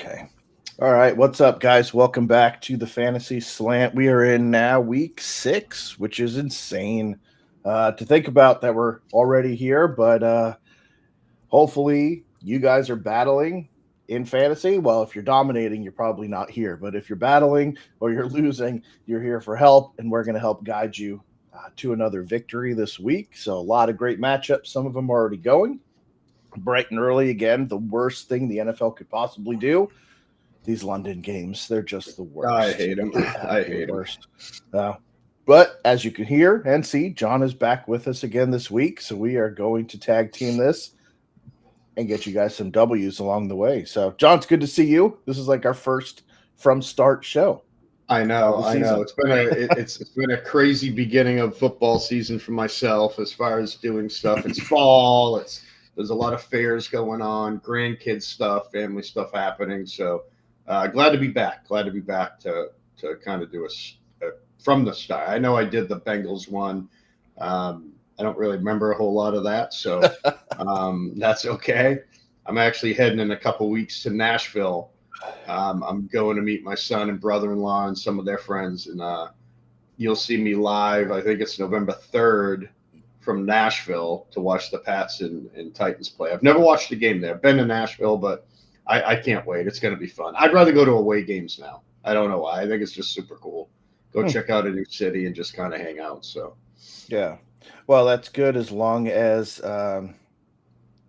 Okay. All right. What's up, guys? Welcome back to the Fantasy Slant. We are in now week 6, which is insane to think about that we're already here. But hopefully, you guys are battling in fantasy. Well, if you're dominating, you're probably not here. But if you're battling or you're losing, you're here for help. And we're going to help guide you to another victory this week. So, a lot of great matchups. Some of them are already going. Bright and early again, the worst thing the NFL could possibly do. These London games, they're just the worst. I hate them. I hate them. But as you can hear and see, John is back with us again this week. So we are going to tag team this and get you guys some W's along the way. So, John, it's good to see you. This is like our first from start show. I know. It's been a crazy beginning of football season for myself as far as doing stuff. It's fall. There's a lot of fairs going on, grandkids stuff, family stuff happening. So glad to be back. Glad to be back to kind of do a from the start. I know I did the Bengals one. I don't really remember a whole lot of that, so that's okay. I'm actually heading in a couple weeks to Nashville. I'm going to meet my son and brother-in-law and some of their friends, and you'll see me live. I think it's November 3rd. From Nashville to watch the Pats and Titans play. I've never watched a game there. I've been to Nashville, but I can't wait. It's going to be fun. I'd rather go to away games now. I don't know why. I think it's just super cool. Go check out a new city and just kind of hang out. So, yeah. Well, that's good as long as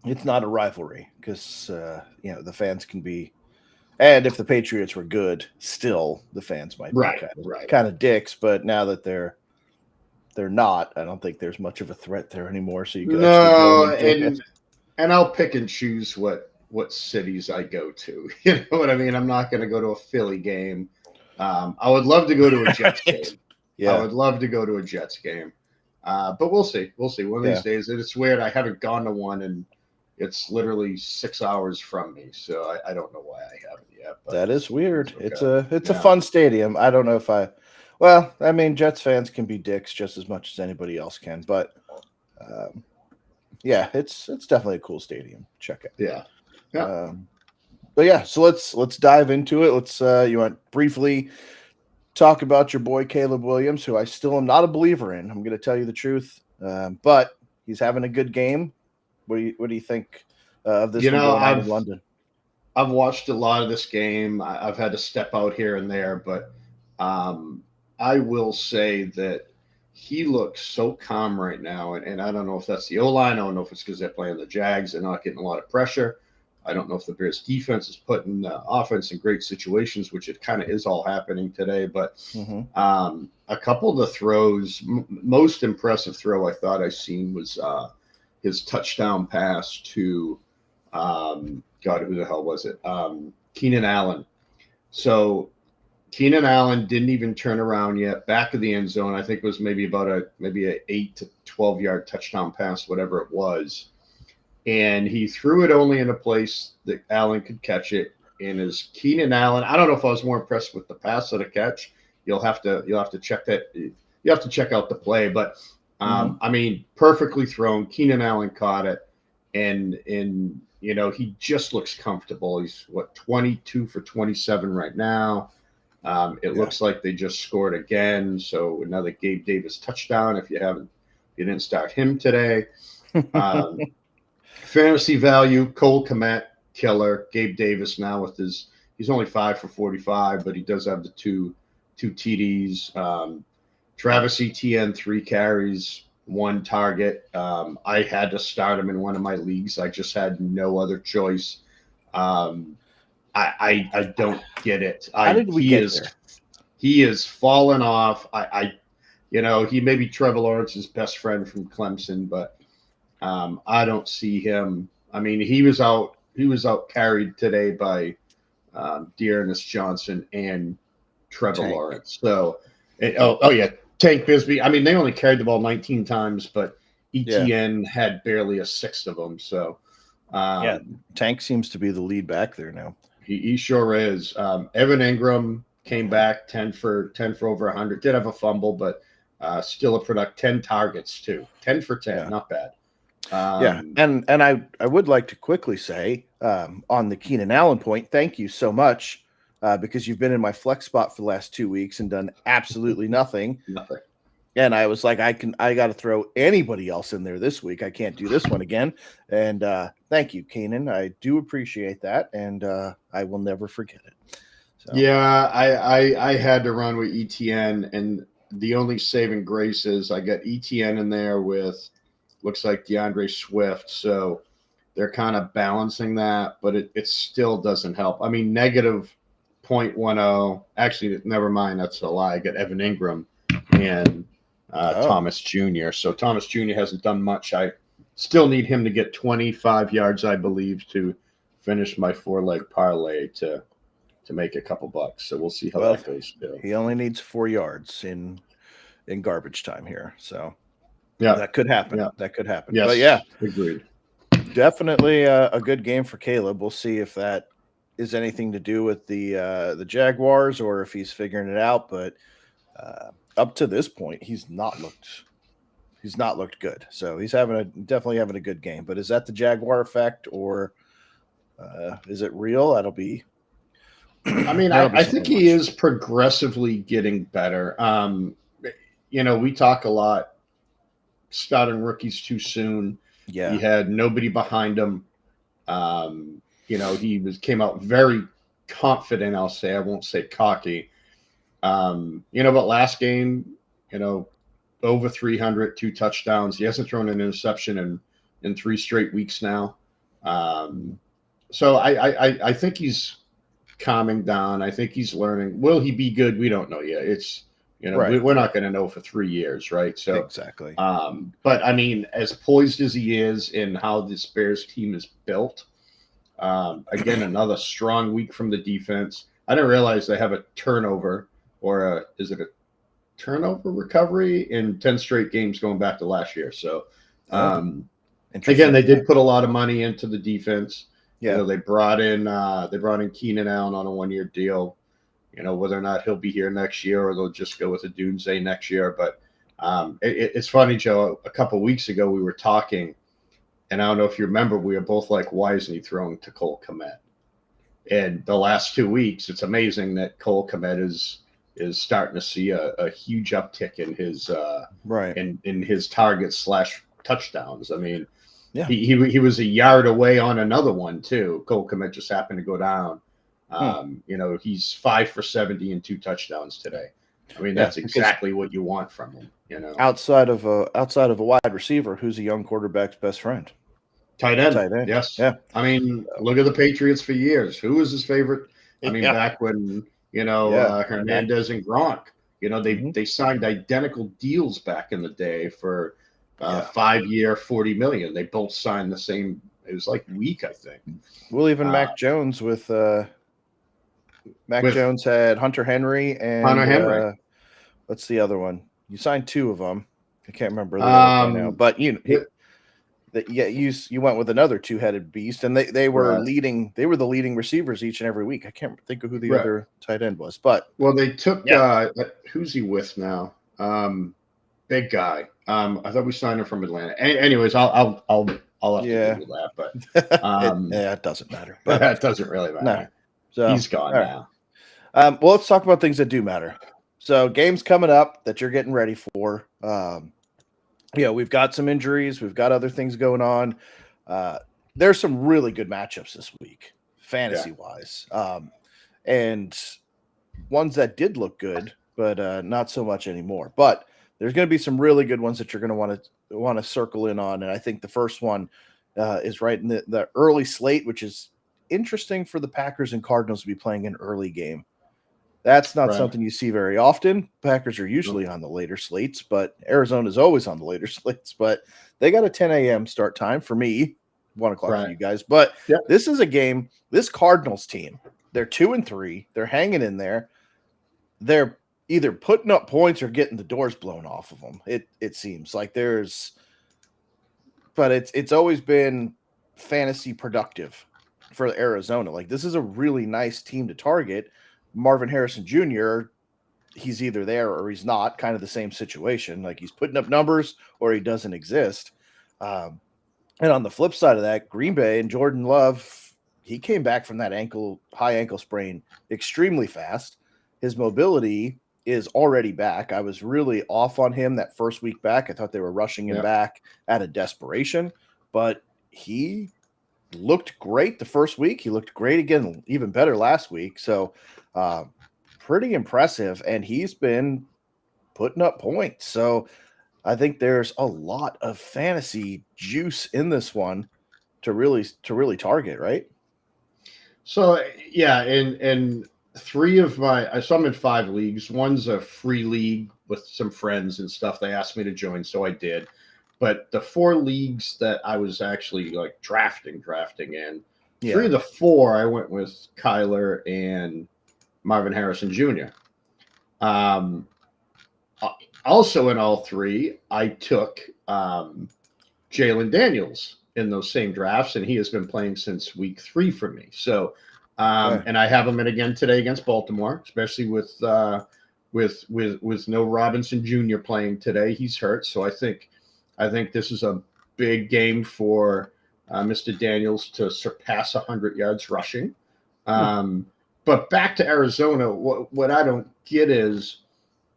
it's not a rivalry because, the fans can be – and if the Patriots were good, still the fans might be kind of dicks. But now that they're not. I don't think there's much of a threat there anymore. So you can and I'll pick and choose what cities I go to. You know what I mean? I'm not going to go to a Philly game. I would love to go to a Jets game. Yeah, I would love to go to a Jets game. But we'll see. We'll see. One of these days. It's weird. I haven't gone to one, and it's literally 6 hours from me. So I don't know why I haven't yet. But that is weird. Okay. It's a fun stadium. I don't know if I. Well, I mean, Jets fans can be dicks just as much as anybody else can, but it's definitely a cool stadium. Check it. Yeah. But yeah, so let's dive into it. Let's you want briefly talk about your boy Caleb Williams, who I still am not a believer in. I'm going to tell you the truth, but he's having a good game. What do you think of this? In London. I've watched a lot of this game. I've had to step out here and there, but. I will say that he looks so calm right now, and I don't know if that's the O-line. I don't know if it's because they're playing the Jags and not getting a lot of pressure. I don't know if the Bears' defense is putting the offense in great situations, which it kind of is all happening today. But a couple of the throws, most impressive throw I thought I seen was his touchdown pass to, God, who the hell was it? Keenan Allen. So Keenan Allen didn't even turn around yet. Back of the end zone, I think it was maybe an 8 to 12 yard touchdown pass, whatever it was. And he threw it only in a place that Allen could catch it. And as Keenan Allen, I don't know if I was more impressed with the pass or the catch. You'll have to check that. You have to check out the play, but I mean, perfectly thrown. Keenan Allen caught it, and he just looks comfortable. He's 22 for 27 right now. It looks like they just scored again. So another Gabe Davis touchdown. If you didn't start him today. Fantasy value, Cole Kmet, killer. Gabe Davis now he's only 5 for 45, but he does have the two TDs. Travis Etienne, 3 carries, 1 target. I had to start him in one of my leagues. I just had no other choice. I don't get it. How did we get there? He is fallen off. He may be Trevor Lawrence's best friend from Clemson, but I don't see him. I mean, he was out carried today by Dearness Johnson and Trevor Lawrence. So, Tank Bisbee. I mean, they only carried the ball 19 times, but ETN had barely a sixth of them. So, Tank seems to be the lead back there now. He sure is. Evan Ingram came back 10 for over 100. Did have a fumble, but still a product. 10 targets too. 10 for 10, not bad. And I would like to quickly say on the Keenan Allen point. Thank you so much because you've been in my flex spot for the last 2 weeks and done absolutely nothing. Nothing. And I was like, I got to throw anybody else in there this week. I can't do this one again. And thank you, Keenan. I do appreciate that, and I will never forget it. So. Yeah, I had to run with ETN, and the only saving grace is I got ETN in there with looks like DeAndre Swift, so they're kind of balancing that, but it still doesn't help. I mean, negative 0.10. Actually, never mind. That's a lie. I got Evan Ingram and Thomas Jr. So Thomas Jr. hasn't done much. I still need him to get 25 yards, I believe, to finish my 4-leg parlay to make a couple bucks. So we'll see how that goes. Too. He only needs 4 yards in garbage time here. So yeah, that could happen. Yeah. That could happen. Yes, but yeah, agreed. Definitely a good game for Caleb. We'll see if that is anything to do with the Jaguars or if he's figuring it out. But up to this point, he's not looked good. So he's definitely having a good game. But is that the Jaguar effect or is it real? That'll be. I mean, I think he is progressively getting better. We talk a lot starting rookies too soon. Yeah. He had nobody behind him. He came out very confident, I'll say. I won't say cocky. But last game, over 300, 2 touchdowns. He hasn't thrown an interception in 3 straight weeks now. So I think he's calming down. I think he's learning. Will he be good? We don't know yet. It's right. We're not going to know for 3 years, right? So exactly. But I mean, as poised as he is in how this Bears team is built, again, another strong week from the defense. I didn't realize they have a turnover is it a turnover recovery in 10 straight games going back to last year. So again, they did put a lot of money into the defense. Yeah, they brought in Keenan Allen on a 1-year deal. Whether or not he'll be here next year or they'll just go with a doomsday next year. But it's funny, Joe. A couple of weeks ago we were talking, and I don't know if you remember, we were both like, "Why isn't he throwing to Cole Kmet?" And the last 2 weeks, it's amazing that Cole Kmet is starting to see a huge uptick in his in his targets / touchdowns. I mean. Yeah. He was a yard away on another one too. Cole Kmet just happened to go down. He's 5 for 70 and 2 touchdowns today. I mean, that's exactly what you want from him. Outside of a wide receiver, who's a young quarterback's best friend? Tight end. Yes. Yeah. I mean, look at the Patriots for years. Who was his favorite? I mean, back when Hernandez and Gronk. They signed identical deals back in the day for. 5-year, $40 million. They both signed the same. It was like week, I think. Well, even Mac Jones with Jones had Hunter Henry and what's the other one? You signed 2 of them. I can't remember the other one now. But you went with another 2-headed beast, and they were leading. They were the leading receivers each and every week. I can't think of who the other tight end was, but they took who's he with now? Big guy. I thought we signed him from Atlanta. Anyways, I'll have to do that, but it doesn't matter. But that doesn't really matter. No. So he's gone now. Well, let's talk about things that do matter. So games coming up that you're getting ready for. We've got some injuries. We've got other things going on. There's some really good matchups this week, fantasy-wise. And ones that did look good, but not so much anymore. But there's going to be some really good ones that you're going to want to circle in on. And I think the first one is right in the early slate, which is interesting for the Packers and Cardinals to be playing an early game. That's not something you see very often. Packers are usually on the later slates, but Arizona is always on the later slates. But they got a 10 a.m. start time for me, 1 o'clock for you guys. But this is a game, this Cardinals team, they're 2-3. They're hanging in there. They're either putting up points or getting the doors blown off of them. It seems like but it's always been fantasy productive for Arizona. Like, this is a really nice team to target. Marvin Harrison Jr., he's either there or he's not, kind of the same situation. Like, he's putting up numbers or he doesn't exist. And on the flip side of that, Green Bay and Jordan Love, he came back from that high ankle sprain extremely fast. His mobility is already back. I was really off on him that first week back. I thought they were rushing him back out of desperation, but he looked great the first week. He looked great again, even better last week. So, pretty impressive. And he's been putting up points. So, I think there's a lot of fantasy juice in this one to really target, right? So yeah, and three of my so I'm in 5 leagues. One's a free league with some friends and stuff. They asked me to join, so I did. But the 4 leagues that I was actually like drafting in, three of the four I went with Kyler and Marvin Harrison Jr. Also in all three, I took Jalen Daniels in those same drafts, and he has been playing since week 3 for me. So, and I have him in again today against Baltimore, especially with no Robinson Jr. playing today. He's hurt, so I think this is a big game for Mr. Daniels to surpass 100 yards rushing. But back to Arizona, what I don't get is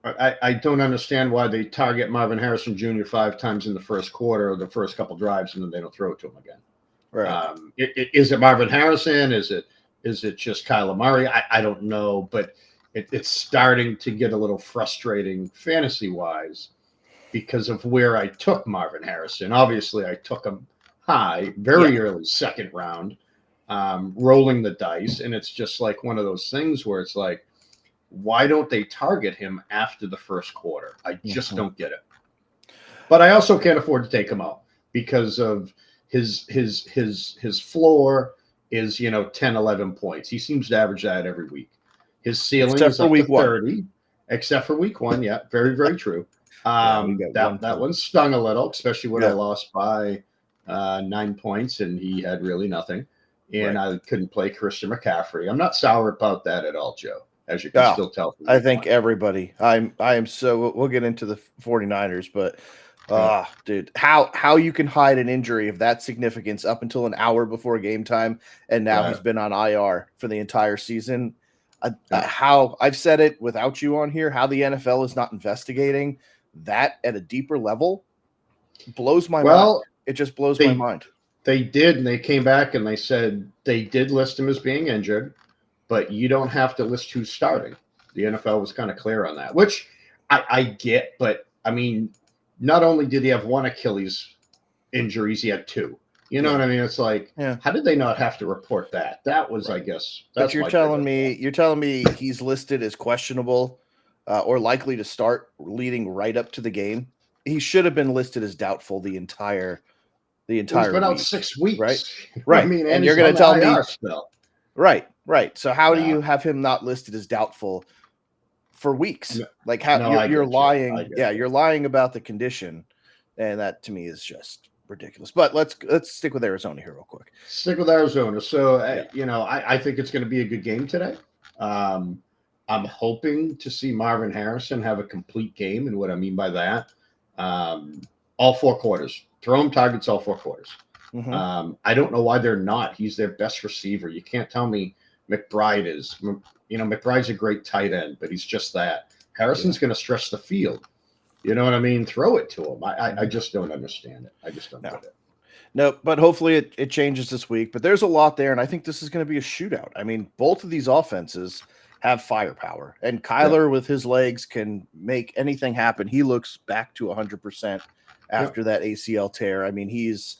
I don't understand why they target Marvin Harrison Jr. 5 times in the first quarter or the first couple drives, and then they don't throw it to him again. Right. Is it Marvin Harrison? Is it just Kyler Murray? I don't know, but it's starting to get a little frustrating fantasy-wise because of where I took Marvin Harrison. Obviously, I took him high, very early second round, rolling the dice, and it's just like one of those things where it's like, why don't they target him after the first quarter? I just don't get it. But I also can't afford to take him out because of his floor is 10, 11 points. He seems to average that every week. His ceiling is up to 30, except for week 1. Yeah, very, very true. That one stung a little, especially when I lost by 9 points and he had really nothing. And I couldn't play Christian McCaffrey. I'm not sour about that at all, Joe. As you can still tell. I think everybody. I am so. We'll get into the 49ers, but dude, how you can hide an injury of that significance up until an hour before game time, and now he's been on IR for the entire season. How I've said it without you on here, how the NFL is not investigating that at a deeper level blows my mind. It just blows my mind. They did, and they came back and they said they did list him as being injured. But you don't have to list who's starting. The NFL was kind of clear on that, which I get. But, I mean, not only did he have one Achilles injuries, he had 2. You know what I mean? It's like, how did they not have to report that? That was, I guess. But you're telling me he's listed as questionable or likely to start leading right up to the game. He should have been listed as doubtful the entire He's been week, out 6 weeks. Right. I mean, and you're going to tell me still. Right. So how do you have him not listed as doubtful for weeks? Like how you're lying. You're lying about the condition, and that to me is just ridiculous. But let's stick with Arizona here real quick. Stick with Arizona. So I think it's going to be a good game today. I'm hoping to see Marvin Harrison have a complete game, and what I mean by that, all 4 quarters. Throw him targets all 4 quarters. I don't know why they're not. He's their best receiver. You can't tell me McBride is. McBride's a great tight end, but he's just that. Harrison's going to stretch the field. You know what I mean? Throw it to him. I just don't understand it. I just don't get it. No, but hopefully it changes this week. But there's a lot there, and I think this is going to be a shootout. I mean, both of these offenses have firepower, and Kyler with his legs can make anything happen. He looks back to 100% after that ACL tear. I mean, he's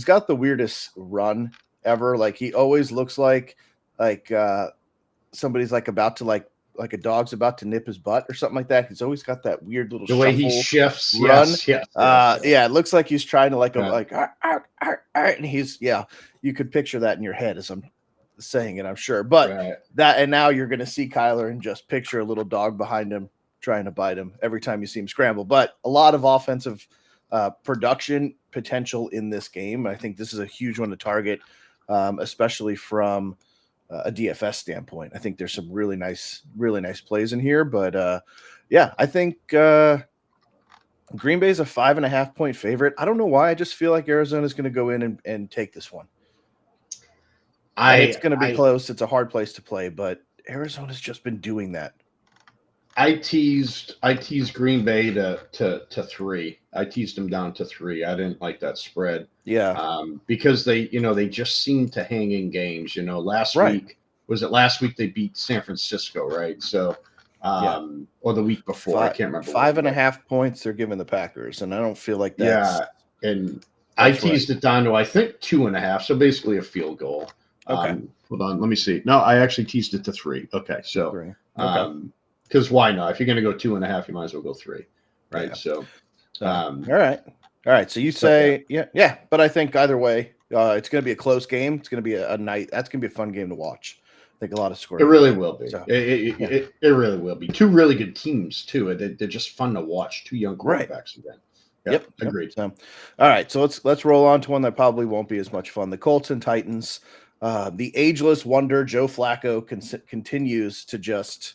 got the weirdest run ever. Like he always looks like somebody's like about to like a dog's about to nip his butt or something like that. He's always got that weird little way he shifts run. Yes. It looks like he's trying to and he's you could picture that in your head as I'm saying it, I'm sure. But and now you're gonna see Kyler and just picture a little dog behind him trying to bite him every time you see him scramble. But a lot of offensive production potential in this game. I think this is a huge one to target, especially from a DFS standpoint. I think there's some really nice plays in here. But I think Green Bay is a 5.5 point favorite. I don't know why. I just feel like Arizona is going to go in and take this one. And it's going to be close. It's a hard place to play, but Arizona's just been doing that. I teased Green Bay to 3. I teased them down to 3. I didn't like that spread. Yeah. Because they just seem to hang in games. Last week they beat San Francisco, right? So, or the week before, I can't remember. 5.5 points they're giving the Packers, and I don't feel like that's and I teased it down to I think 2.5, so basically a field goal. Okay. Hold on, let me see. No, I actually teased it to 3. Okay, so 3. Okay. Because why not? If you're going to go 2.5, you might as well go 3, right? Yeah. So, all right. So you say, yeah. But I think either way, it's going to be a close game. It's going to be a night. That's going to be a fun game to watch. I think a lot of scoring. It really will be. So, it really will be. 2 really good teams too. They're just fun to watch. 2 young quarterbacks again. Yep. Agreed. So, all right. So let's roll on to one that probably won't be as much fun. The Colts and Titans. The ageless wonder Joe Flacco continues to just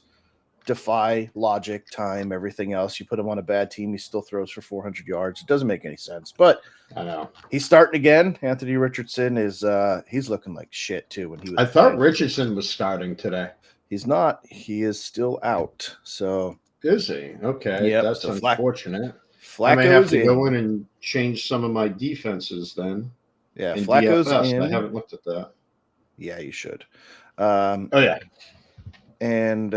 defy logic, time, everything else. You put him on a bad team, he still throws for 400 yards. It doesn't make any sense, but I know he's starting again. Anthony Richardson is he's looking like shit too. When he was I thought Richardson was starting today. He's not. He is still out. So is he? Okay, that's unfortunate. Flacco's I may have to go in and change some of my defenses then. Yeah, Flacco's in. I haven't looked at that. Yeah, you should. And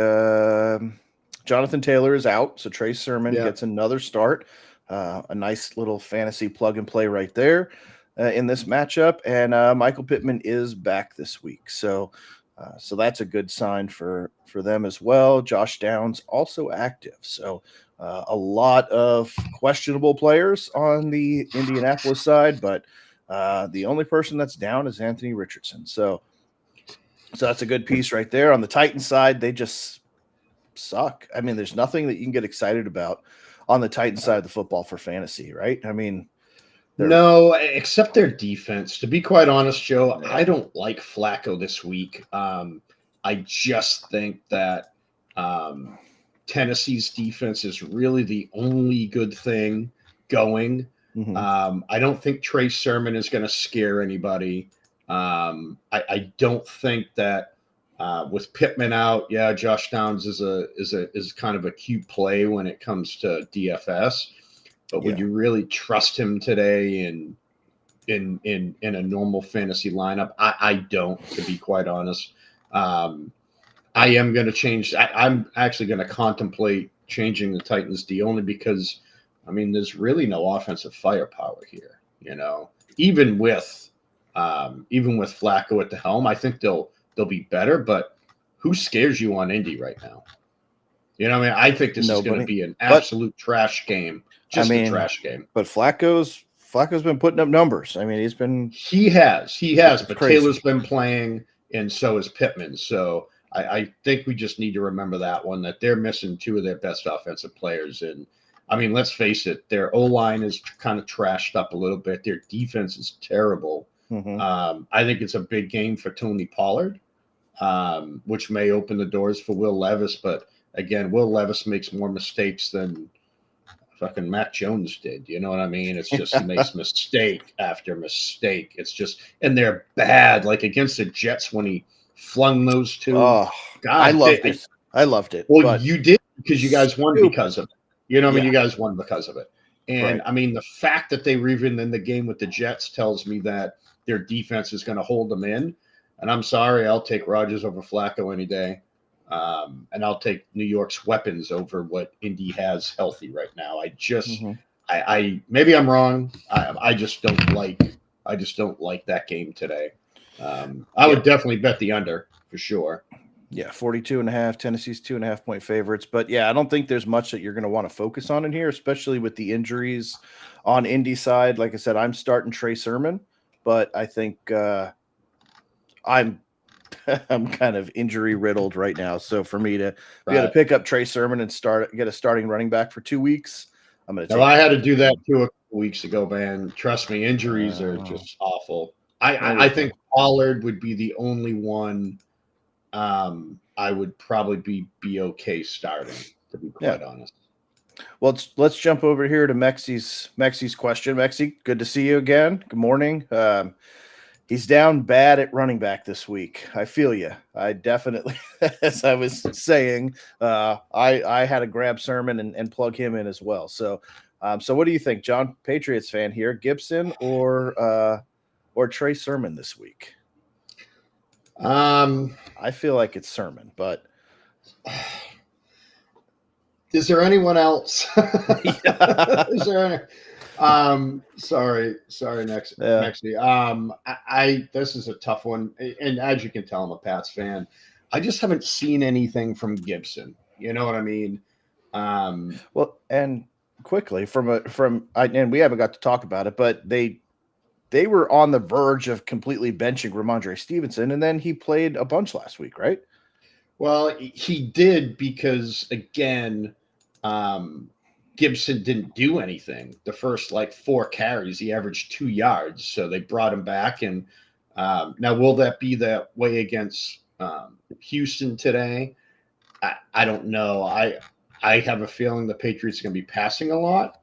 Jonathan Taylor is out, so Trey Sermon gets another start. A nice little fantasy plug and play right there in this matchup. And Michael Pittman is back this week, so that's a good sign for them as well. Josh Downs also active, so a lot of questionable players on the Indianapolis side, but the only person that's down is Anthony Richardson. So that's a good piece right there. On the Titans side, they just suck. I mean, there's nothing that you can get excited about on the Titans side of the football for fantasy, right? I mean, no, except their defense. To be quite honest, Joe, I don't like Flacco this week. I just think that Tennessee's defense is really the only good thing going. Mm-hmm. I don't think Trey Sermon is going to scare anybody. I don't think that with Pittman out, Josh Downs is kind of a cute play when it comes to DFS. But would you really trust him today in a normal fantasy lineup? I don't, to be quite honest. I am going to change. I'm actually going to contemplate changing the Titans D only because, I mean, there's really no offensive firepower here. Even with Flacco at the helm, I think they'll be better. But who scares you on Indy right now? I think this is going to be an absolute trash game. Just a trash game. But Flacco's been putting up numbers. I mean, he has, but crazy. Taylor's been playing, and so is Pittman. So I think we just need to remember that one, that they're missing 2 of their best offensive players. And I mean, let's face it, their O-line is kind of trashed up a little bit. Their defense is terrible. Mm-hmm. I think it's a big game for Tony Pollard, which may open the doors for Will Levis. But again, Will Levis makes more mistakes than fucking Mac Jones did. You know what I mean? It's just he makes mistake after mistake. It's just, and they're bad. Like against the Jets when he flung those 2. Oh, God, I loved it. Well, you did because you guys won because of it. You know what I mean? You guys won because of it. And I mean, the fact that they were even in the game with the Jets tells me that their defense is going to hold them in. And I'm sorry, I'll take Rodgers over Flacco any day. And I'll take New York's weapons over what Indy has healthy right now. I just, I maybe I'm wrong. I just don't like that game today. I would definitely bet the under for sure. Yeah, 42.5. Tennessee's 2.5 point favorites. But yeah, I don't think there's much that you're going to want to focus on in here, especially with the injuries on Indy side. Like I said, I'm starting Trey Sermon, but I think I'm kind of injury riddled right now. So for me to be able to pick up Trey Sermon and get a starting running back for 2 weeks, I'm going to. I had to do that 2 weeks ago, man. Trust me, injuries are just awful. I think Pollard would be the only one I would probably be okay starting, to be quite honest. Well, let's jump over here to Mexi's question. Mexi, good to see you again. Good morning. He's down bad at running back this week. I feel you. I definitely, as I was saying, I had to grab Sermon and plug him in as well. So, so what do you think, John? Patriots fan here, Gibson or Trey Sermon this week? I feel like it's Sermon, but is there anyone else? yeah. Is there any? Sorry, Nexy. I this is a tough one, and as you can tell, I'm a Pats fan. I just haven't seen anything from Gibson. You know what I mean? Well, and quickly and we haven't got to talk about it, but they were on the verge of completely benching Ramondre Stevenson, and then he played a bunch last week, right? Well, he did because again, Gibson didn't do anything. The first like 4 carries, he averaged 2 yards. So they brought him back. And now, will that be that way against Houston today? I don't know. I have a feeling the Patriots are going to be passing a lot.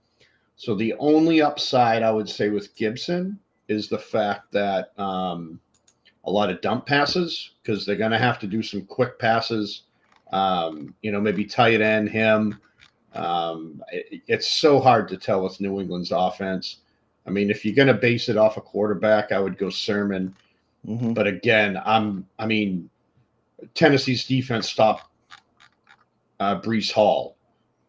So the only upside I would say with Gibson is the fact that a lot of dump passes, because they're going to have to do some quick passes. Maybe tight end him. It's so hard to tell with New England's offense. I mean, if you're going to base it off a quarterback, I would go Sermon. Mm-hmm. But again, Tennessee's defense stopped Breece Hall.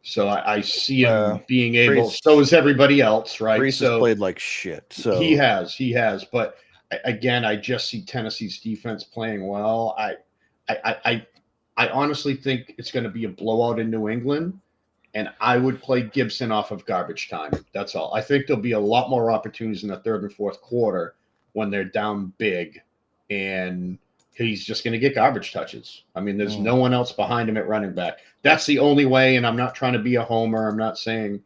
So I see him being able. So is everybody else, right? Breece has played like shit. So he has. But again, I just see Tennessee's defense playing well. I honestly think it's going to be a blowout in New England, and I would play Gibson off of garbage time. That's all. I think there'll be a lot more opportunities in the third and fourth quarter when they're down big, and he's just going to get garbage touches. I mean, there's no one else behind him at running back. That's the only way, and I'm not trying to be a homer. I'm not saying,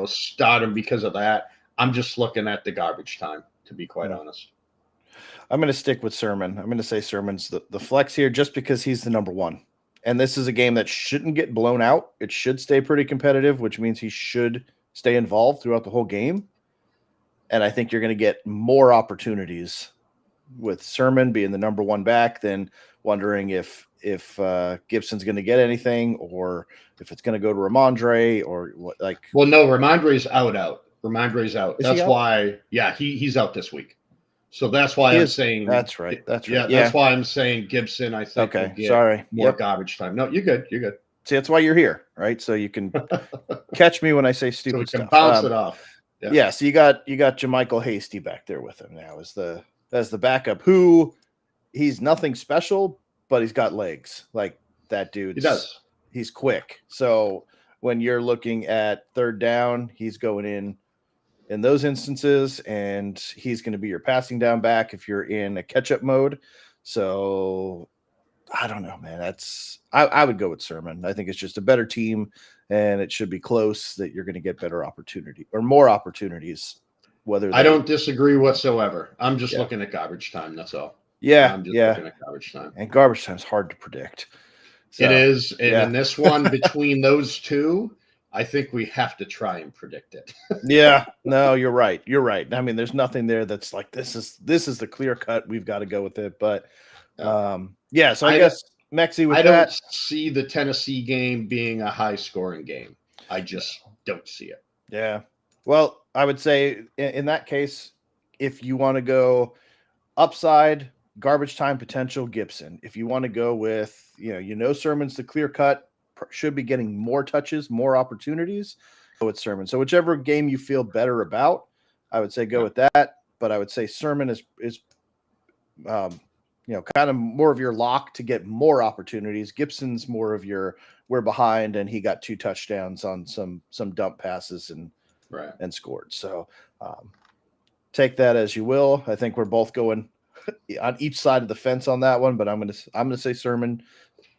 start him because of that. I'm just looking at the garbage time, to be quite honest. I'm going to stick with Sermon. I'm going to say Sermon's the flex here just because he's the number one. And this is a game that shouldn't get blown out. It should stay pretty competitive, which means he should stay involved throughout the whole game. And I think you're going to get more opportunities with Sermon being the number one back than wondering if Gibson's going to get anything or if it's going to go to Ramondre or what. Well, no, Ramondre's out. Ramondre's out. Is that's he out? Why. Yeah, he's out this week. So that's why I'm saying. That's right. Yeah, that's why I'm saying Gibson. I think. Okay. Sorry. More garbage time. No, you're good. See, that's why you're here, right? So you can catch me when I say stupid so we can stuff. Bounce it off. Yeah. So you got Jermichael Hasty back there with him now as the backup. Who he's nothing special, but he's got legs. Like that dude. He does. He's quick. So when you're looking at third down, he's going in those instances, and he's going to be your passing down back if you're in a catch-up mode. So I don't know, man. I would go with Sermon. I think it's just a better team, and it should be close that you're going to get better opportunity or more opportunities. I don't disagree whatsoever. I'm just looking at garbage time. That's all. Yeah. I'm just looking at garbage time. And garbage time is hard to predict. So, it is. And in this one, between those two, I think we have to try and predict it. Yeah, no, you're right. I mean, there's nothing there that's like this is the clear cut. We've got to go with it. But so I guess Mexi with I that. don't see the Tennessee game being a high scoring game. I just don't see it. Yeah. Well, I would say in that case, if you want to go upside, garbage time potential, Gibson. If you want to go with, Sermon's the clear cut, should be getting more touches, more opportunities, go with Sermon. So whichever game you feel better about, I would say go with that. But I would say Sermon is kind of more of your lock to get more opportunities. Gibson's more of your we're behind, and he got 2 touchdowns on some dump passes and scored. So take that as you will. I think we're both going on each side of the fence on that one, but I'm gonna say Sermon.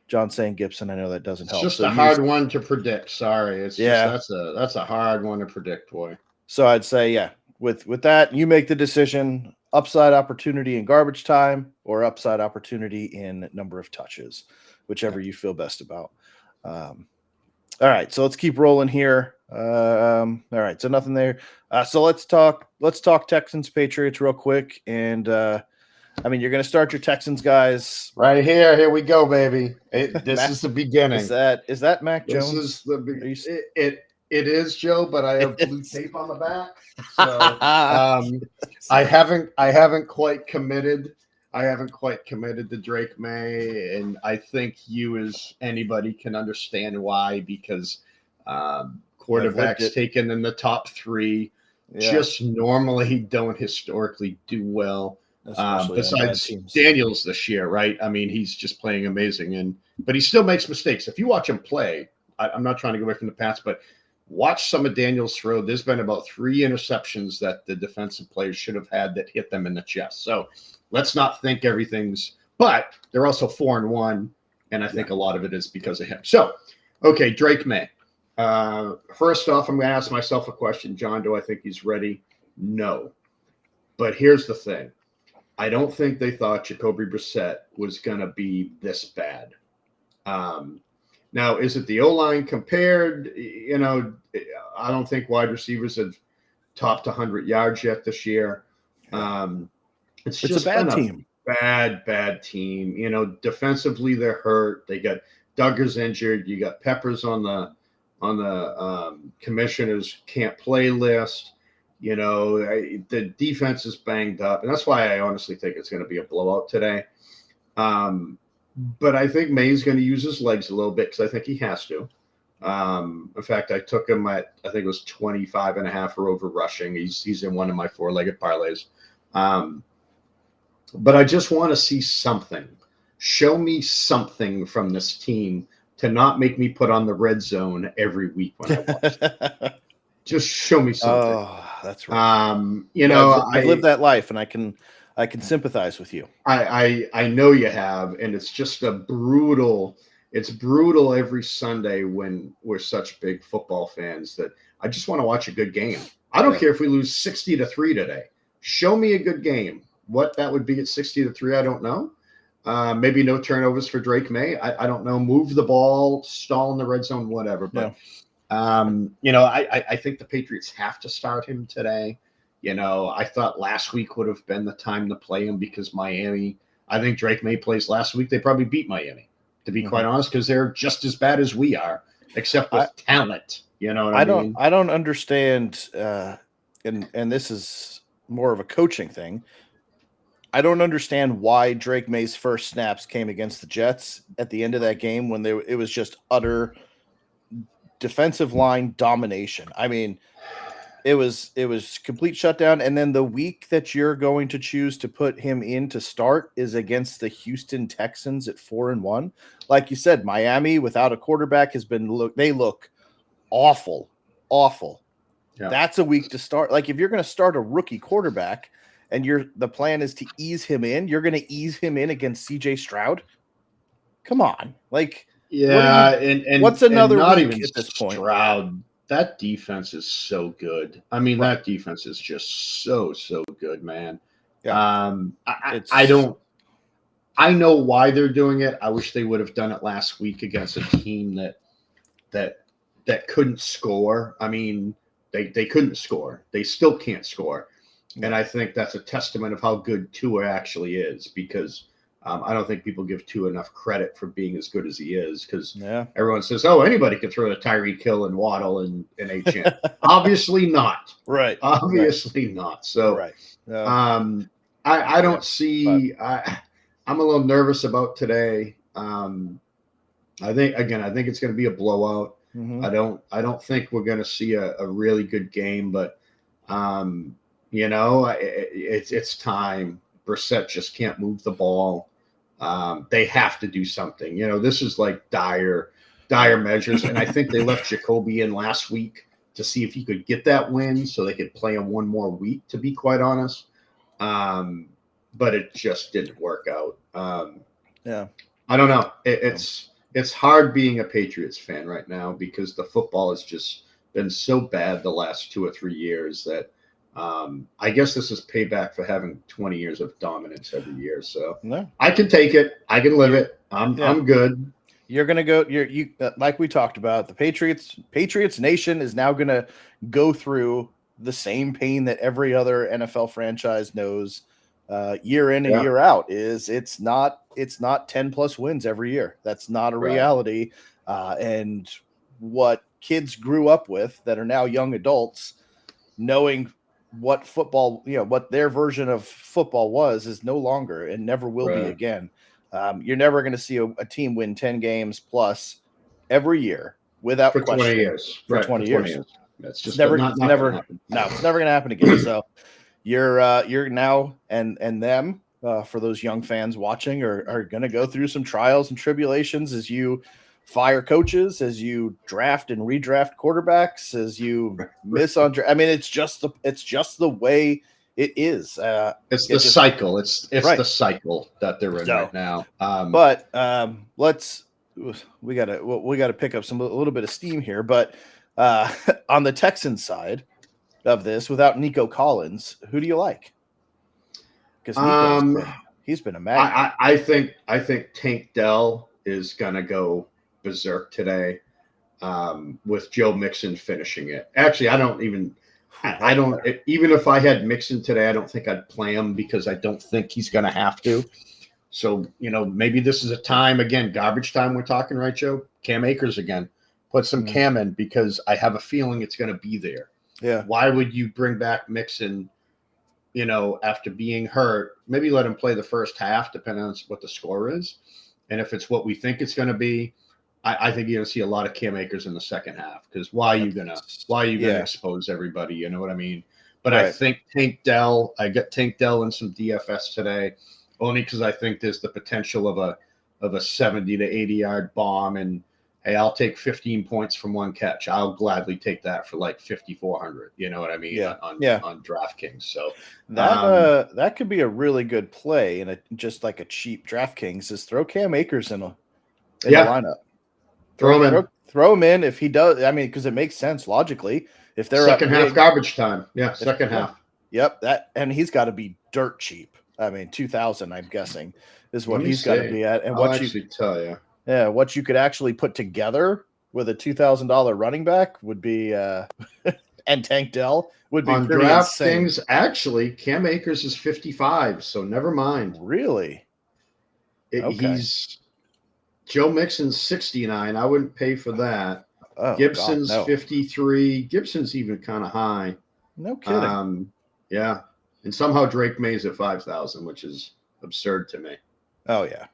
John saying Gibson. I know that doesn't help. It's just a hard one to predict. Sorry, it's just that's a hard one to predict, boy. So I'd say with that, you make the decision: upside opportunity in garbage time or upside opportunity in number of touches, whichever you feel best about. All right, so let's keep rolling here. All right, so nothing there. So let's talk Texans Patriots real quick. And I mean, you're going to start your Texans guys right here. Here we go, baby. This is the beginning. Is that Mac This Jones? is it is, Joe, but I have blue tape on the back, so I haven't quite committed. I haven't quite committed to Drake May, and I think you, as anybody, can understand why, because quarterbacks taken in the top 3 just normally don't historically do well. Besides Daniels this year, right? I mean, he's just playing amazing, but he still makes mistakes. If you watch him play, I'm not trying to go away from the Pats, but watch some of Daniels throw. There's been about 3 interceptions that the defensive players should have had that hit them in the chest. So let's not think everything's, but they're also 4-1, and I think a lot of it is because of him. So, okay, Drake May. First off, I'm going to ask myself a question. John, do I think he's ready? No. But here's the thing. I don't think they thought Jacoby Brissett was going to be this bad. Now, is it the O-line compared? You know, I don't think wide receivers have topped 100 yards yet this year. It's just a bad team. Bad team. You know, defensively they're hurt. They got Duggar's injured. You got Peppers on the commissioner's can't play list. You know, the defense is banged up, and that's why I honestly think it's going to be a blowout today. But I think May's going to use his legs a little bit because I think he has to. In fact, I took him at, I think it was 25.5 or over rushing. He's in one of my 4-legged parlays. But I just want to see something. Show me something from this team to not make me put on the red zone every week when I watch it. Just show me something. Oh, that's right. You know, I've lived that life, and I can sympathize with you. I know you have, and it's just brutal. It's brutal every Sunday when we're such big football fans that I just want to watch a good game. I don't care if we lose 60-3 today. Show me a good game. What that would be at 60-3, I don't know. Maybe no turnovers for Drake May. I don't know. Move the ball, stall in the red zone, whatever. But you know, I think the Patriots have to start him today. You know, I thought last week would have been the time to play him because Miami, I think Drake May plays last week. They probably beat Miami, to be quite honest, because they're just as bad as we are, except with talent. You know what I mean? I don't understand, and this is more of a coaching thing. I don't understand why Drake May's first snaps came against the Jets at the end of that game when it was just utter defensive line domination. I mean, it was complete shutdown. And then the week that you're going to choose to put him in to start is against the Houston Texans at 4-1. Like you said, Miami without a quarterback they look awful. Yeah. That's a week to start. Like if you're going to start a rookie quarterback and the plan is to ease him in, you're going to ease him in against CJ Stroud. Come on. Like, what's another not week even at this point? Stroud. That defense is so good. I mean, that defense is just so good, man. Yeah. I know why they're doing it. I wish they would have done it last week against a team that couldn't score. I mean, they couldn't score. They still can't score. Yeah. And I think that's a testament of how good Tua actually is, because I don't think people give Tua enough credit for being as good as he is, because everyone says, oh, anybody can throw to Tyreek Hill and Waddle and HN. Obviously not. Right. Obviously not. So I don't see I'm a little nervous about today. I think it's going to be a blowout. Mm-hmm. I don't think we're going to see a really good game, but you know, it's time. Brissett just can't move the ball. They have to do something. You know, this is like dire measures. And I think they left Jacoby in last week to see if he could get that win so they could play him one more week, to be quite honest. But it just didn't work out. I don't know. It's hard being a Patriots fan right now because the football has just been so bad the last 2 or 3 years that I guess this is payback for having 20 years of dominance every year. So I can take it. I can live it. I'm good. You're gonna go. Like we talked about. The Patriots Nation is now gonna go through the same pain that every other NFL franchise knows, year in and Yeah, year out. It's not 10+ wins every year. That's not a right. reality. And what kids grew up with that are now young adults, knowing what football, what their version of football was, is no longer and never will be Right. again. You're never going to see a team win 10 games plus every year without For 20 question years. for Right. For 20 20 years. years. That's It's just never, not, it's not going to never, happen. no, it's never going to happen again. So you're now and them, for those young fans watching, are going to go through some trials and tribulations as you fire coaches, as you draft and redraft quarterbacks, as you miss on. I mean, it's just the way it is. It's It the just cycle. It's right. the cycle that they're in So, right now. but let's we gotta pick up a little bit of steam here. But on the Texans side of this, without Nico Collins, who do you like? Because um, he's been a magnet. I think Tank Dell is gonna go berserk today, with Joe Mixon finishing it. Actually, I don't even. I don't even if I had Mixon today, I don't think I'd play him because I don't think he's going to have to. So maybe this is a time again, garbage time. We're talking, right, Joe? Cam Akers again. Put some Cam in because I have a feeling it's going to be there. Yeah. Why would you bring back Mixon? After being hurt, maybe let him play the first half, depending on what the score is. And if it's what we think it's going to be, I think you're going to see a lot of Cam Akers in the second half. Because why are you gonna expose everybody? You know what I mean? But right. I think I got Tank Dell in some DFS today, only because I think there's the potential of a 70 to 80 yard bomb. And hey, I'll take 15 points from one catch. I'll gladly take that for like 5,400. You know what I mean? Yeah. On DraftKings. So that could be a really good play, and just like a cheap DraftKings is throw Cam Akers in the lineup. Throw him in if he does. I mean, because it makes sense logically. If they're second half garbage time, second half. Yep, and he's got to be dirt cheap. I mean, 2,000, I'm guessing, is what he's got to be at. And I'll tell you. Yeah, what you could actually put together with a $2,000 running back would be, and Tank Dell would be on pretty insane. DraftKings. Actually, Cam Akers is 55, so never mind. Really? Okay. Joe Mixon's 69. I wouldn't pay for that. Oh, Gibson's God, no. 53. Gibson's even kind of high. No kidding. Yeah. And somehow Drake May's at 5,000, which is absurd to me. Oh, yeah.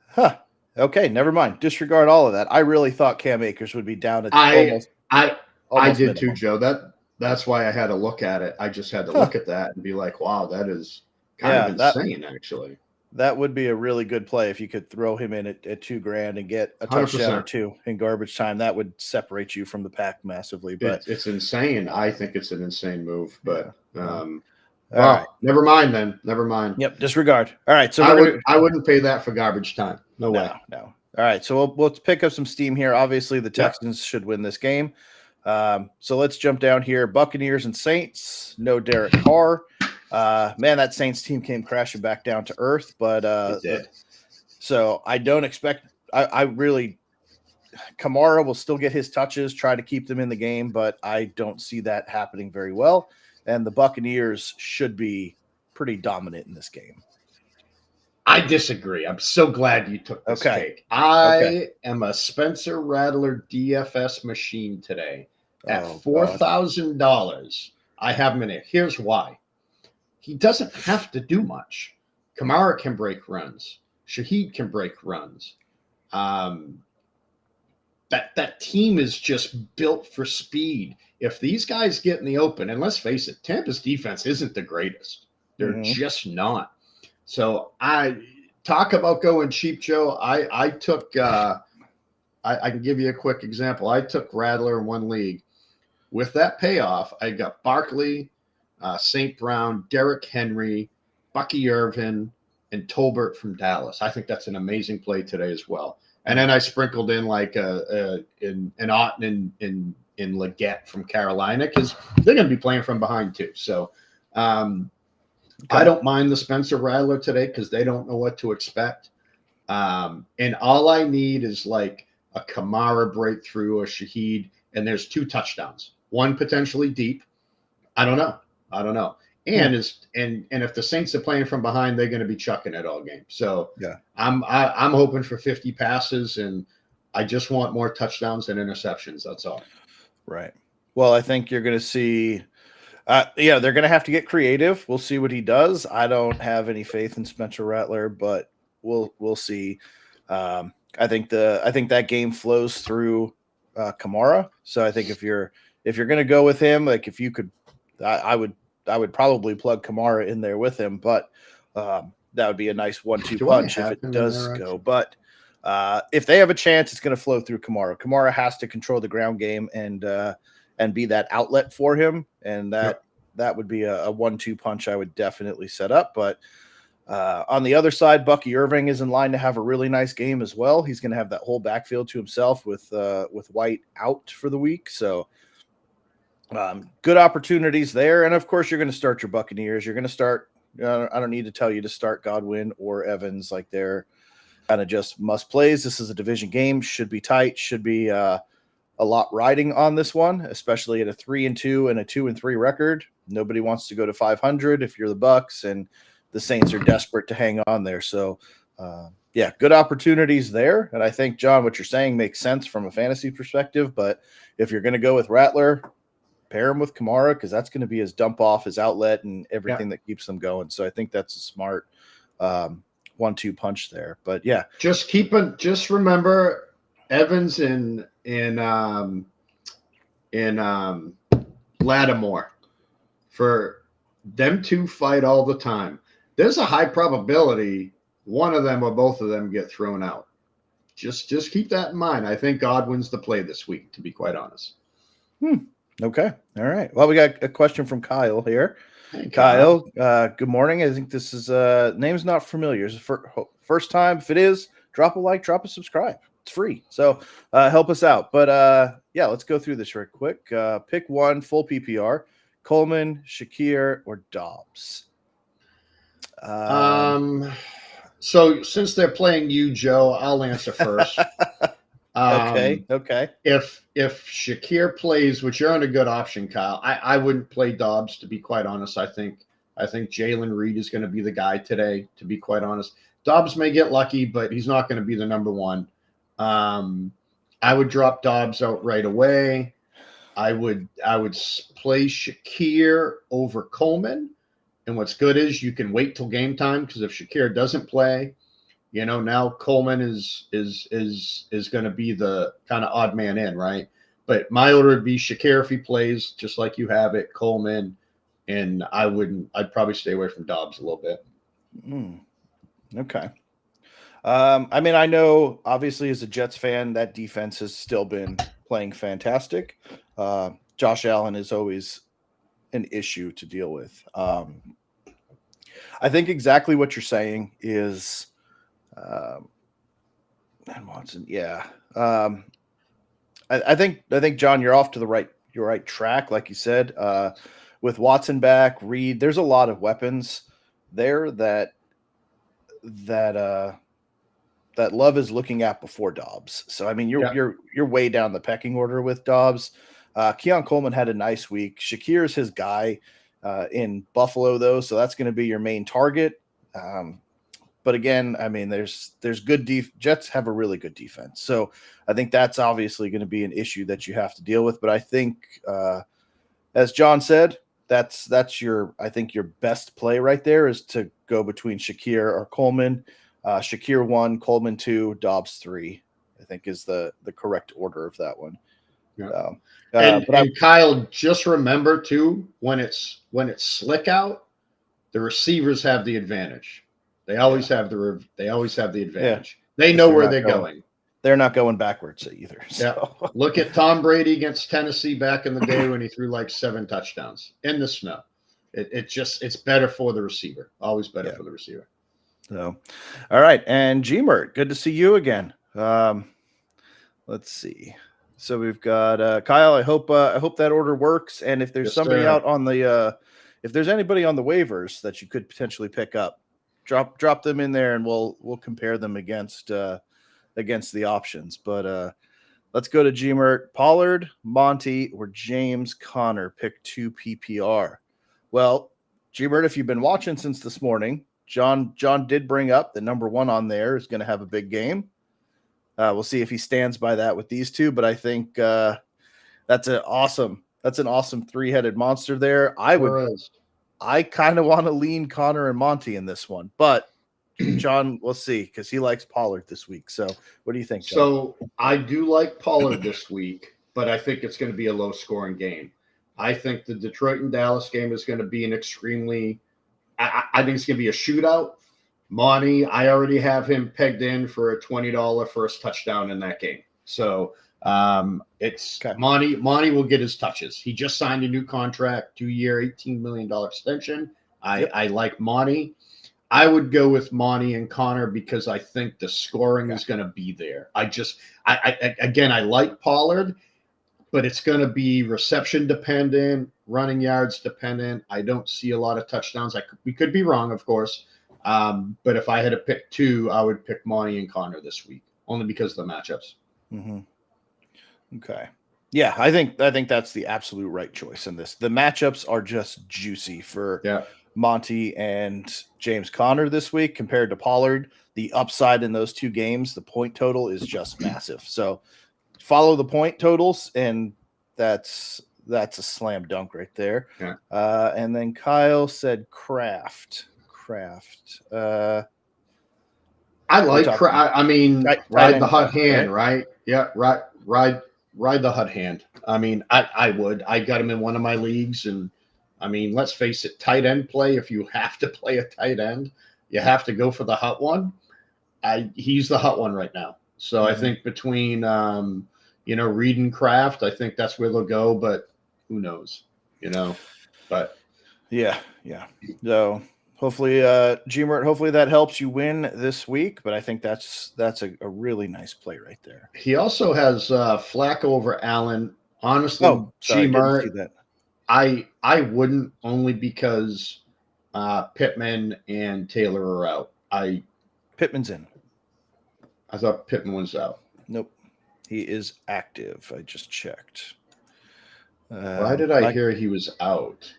Huh. Okay, never mind. Disregard all of that. I really thought Cam Akers would be down at almost I did minimum. too, Joe. That's why I had to look at it. I just had to look at that and be like, wow, that is kind of insane, actually. That would be a really good play if you could throw him in at $2,000 and get a 100%. touchdown or two in garbage time. That would separate you from the pack massively. But it's insane. I think it's an insane move. But all right. Never mind then. Never mind. Yep, disregard. All right, so I wouldn't pay that for garbage time. No way. No. All right, so we'll pick up some steam here. Obviously, the Texans should win this game. So let's jump down here. Buccaneers and Saints. No Derek Carr. Man, that Saints team came crashing back down to earth. But so I don't expect. I really, Kamara will still get his touches, try to keep them in the game, but I don't see that happening very well. And the Buccaneers should be pretty dominant in this game. I disagree. I'm so glad you took this take. I am a Spencer Rattler DFS machine today. At $4,000, I have him in it. Here's why. He doesn't have to do much. Kamara can break runs. Shaheed can break runs. That team is just built for speed. If these guys get in the open, and let's face it, Tampa's defense isn't the greatest. They're just not. So I talk about going cheap, Joe. I took I can give you a quick example. I took Rattler in one league. With that payoff, I got Barkley, St. Brown, Derrick Henry, Bucky Irvin, and Tolbert from Dallas. I think that's an amazing play today as well. And then I sprinkled in like an Otten in Leggett from Carolina because they're going to be playing from behind too. So I don't mind the Spencer Rattler today because they don't know what to expect. And all I need is like a Kamara breakthrough or Shaheed, and there's 2 touchdowns, one potentially deep. I don't know. I don't know. Hmm. And if the Saints are playing from behind, they're going to be chucking it all game. So Yeah. I'm hoping for 50 passes, and I just want more touchdowns and interceptions. That's all. Right. Well, I think you're going to see. Yeah, they're going to have to get creative. We'll see what he does. I don't have any faith in Spencer Rattler, but we'll see. I think that game flows through Kamara. So I think if you're going to go with him, like if you could, I would probably plug Kamara in there with him, but that would be a nice 1-2 Do I punch if have it him in does there go. actually? But if they have a chance, it's going to flow through Kamara. Kamara has to control the ground game and be that outlet for him, and Yep. that would be a 1-2 punch I would definitely set up. But on the other side, Bucky Irving is in line to have a really nice game as well. He's going to have that whole backfield to himself with White out for the week, so good opportunities there. And of course, you're going to start your Buccaneers. You're going to start. I don't need to tell you to start Godwin or Evans, like they're kind of just must plays. This is a division game. Should be tight. Should be a lot riding on this one, especially at a 3-2 and a 2-3 record. Nobody wants to go to 500 if you're the Bucks, and the Saints are desperate to hang on there. So, yeah, good opportunities there. And I think, John, what you're saying makes sense from a fantasy perspective. But if you're going to go with Rattler, pair him with Kamara, because that's going to be his dump off, his outlet, and everything that keeps them going. So I think that's a smart 1-2 punch there. But yeah, Just remember Evans in Lattimore, for them to fight all the time. There's a high probability one of them or both of them get thrown out. Just keep that in mind. I think Godwin's the play this week, to be quite honest. Okay. All right. Well, we got a question from Kyle here. Hey, Kyle, good morning. I think this is name's not familiar. It's first time. If it is, drop a like, drop a subscribe. It's free. So help us out. But yeah, let's go through this real quick. Pick one, full PPR. Coleman, Shakir, or Dobbs? So since they're playing you, Joe, I'll answer first. Okay. If Shakir plays, which you're on a good option, Kyle, I wouldn't play Dobbs, to be quite honest. I think Jalen Reed is going to be the guy today, to be quite honest. Dobbs may get lucky, but he's not going to be the number one. I would drop Dobbs out right away. I would play Shakir over Coleman. And what's good is you can wait till game time, because if Shakir doesn't play, now Coleman is going to be the kind of odd man in, right? But my order would be Shakir if he plays, just like you have it, Coleman, and I'd probably stay away from Dobbs a little bit. Okay. I mean, I know obviously as a Jets fan, that defense has still been playing fantastic. Josh Allen is always an issue to deal with. I think exactly what you're saying is, and Watson, yeah. I think John, you're off to the right track, like you said. With Watson back, Reed, there's a lot of weapons there that Love is looking at before Dobbs. So I mean, you're way down the pecking order with Dobbs. Keon Coleman had a nice week. Shakir's his guy in Buffalo, though, so that's going to be your main target. But again, I mean, there's good Jets have a really good defense, so I think that's obviously going to be an issue that you have to deal with. But I think, as John said, that's your best play right there is to go between Shakir or Coleman. Shakir 1, Coleman 2, Dobbs 3. I think is the correct order of that one. Yeah. So, and Kyle, just remember too, when it's slick out, the receivers have the advantage. They always have the advantage. Yeah. They know where they're going. They're not going backwards either. So. Yeah. Look at Tom Brady against Tennessee back in the day when he threw like 7 touchdowns in the snow. It's better for the receiver. Always better for the receiver. So, all right. And G-Mert, good to see you again. Let's see. So we've got Kyle. I hope that order works. And if there's somebody out on the if there's anybody on the waivers that you could potentially pick up, drop them in there, and we'll compare them against the options. But let's go to Gmert. Pollard, Monty, or James Conner. Pick 2 PPR. Well, Gmert, if you've been watching since this morning, John did bring up the number 1 on there is going to have a big game. We'll see if he stands by that with these two, but I think that's an awesome 3-headed monster there. I kind of want to lean Connor and Monty in this one, but John, we'll see, because he likes Pollard this week. So what do you think, John? So I do like Pollard this week, but I think it's going to be a low-scoring game. I think the Detroit and Dallas game is going to be an extremely – I think it's going to be a shootout. Monty, I already have him pegged in for a $20 first touchdown in that game. So it's okay. Monty will get his touches. He just signed a new contract, 2-year, $18 million extension. I like Monty. I would go with Monty and Connor because I think the scoring is going to be there. I like Pollard, but it's going to be reception dependent, running yards dependent. I don't see a lot of touchdowns. We could be wrong, of course. But if I had to pick 2, I would pick Monty and Connor this week, only because of the matchups. Mm-hmm. Okay. Yeah, I think that's the absolute right choice in this. The matchups are just juicy for Monty and James Conner this week compared to Pollard. The upside in those 2 games, the point total is just massive. So follow the point totals, and that's a slam dunk right there. Yeah. And then Kyle said Kraft. I like Kraft. I mean, ride the hot hand, right? Yeah, ride the hot hand. I mean, I would. I got him in one of my leagues, and I mean, let's face it, tight end play. If you have to play a tight end, you have to go for the hot one. He's the hot one right now. So I think between Reed and Kraft, I think that's where they'll go. But who knows? But yeah. So hopefully, Gmert, hopefully that helps you win this week. But I think that's a really nice play right there. He also has Flacco over Allen. Honestly, Gmert, I wouldn't, only because Pittman and Taylor are out. Pittman's in. I thought Pittman was out. Nope, he is active. I just checked. Why did I hear he was out?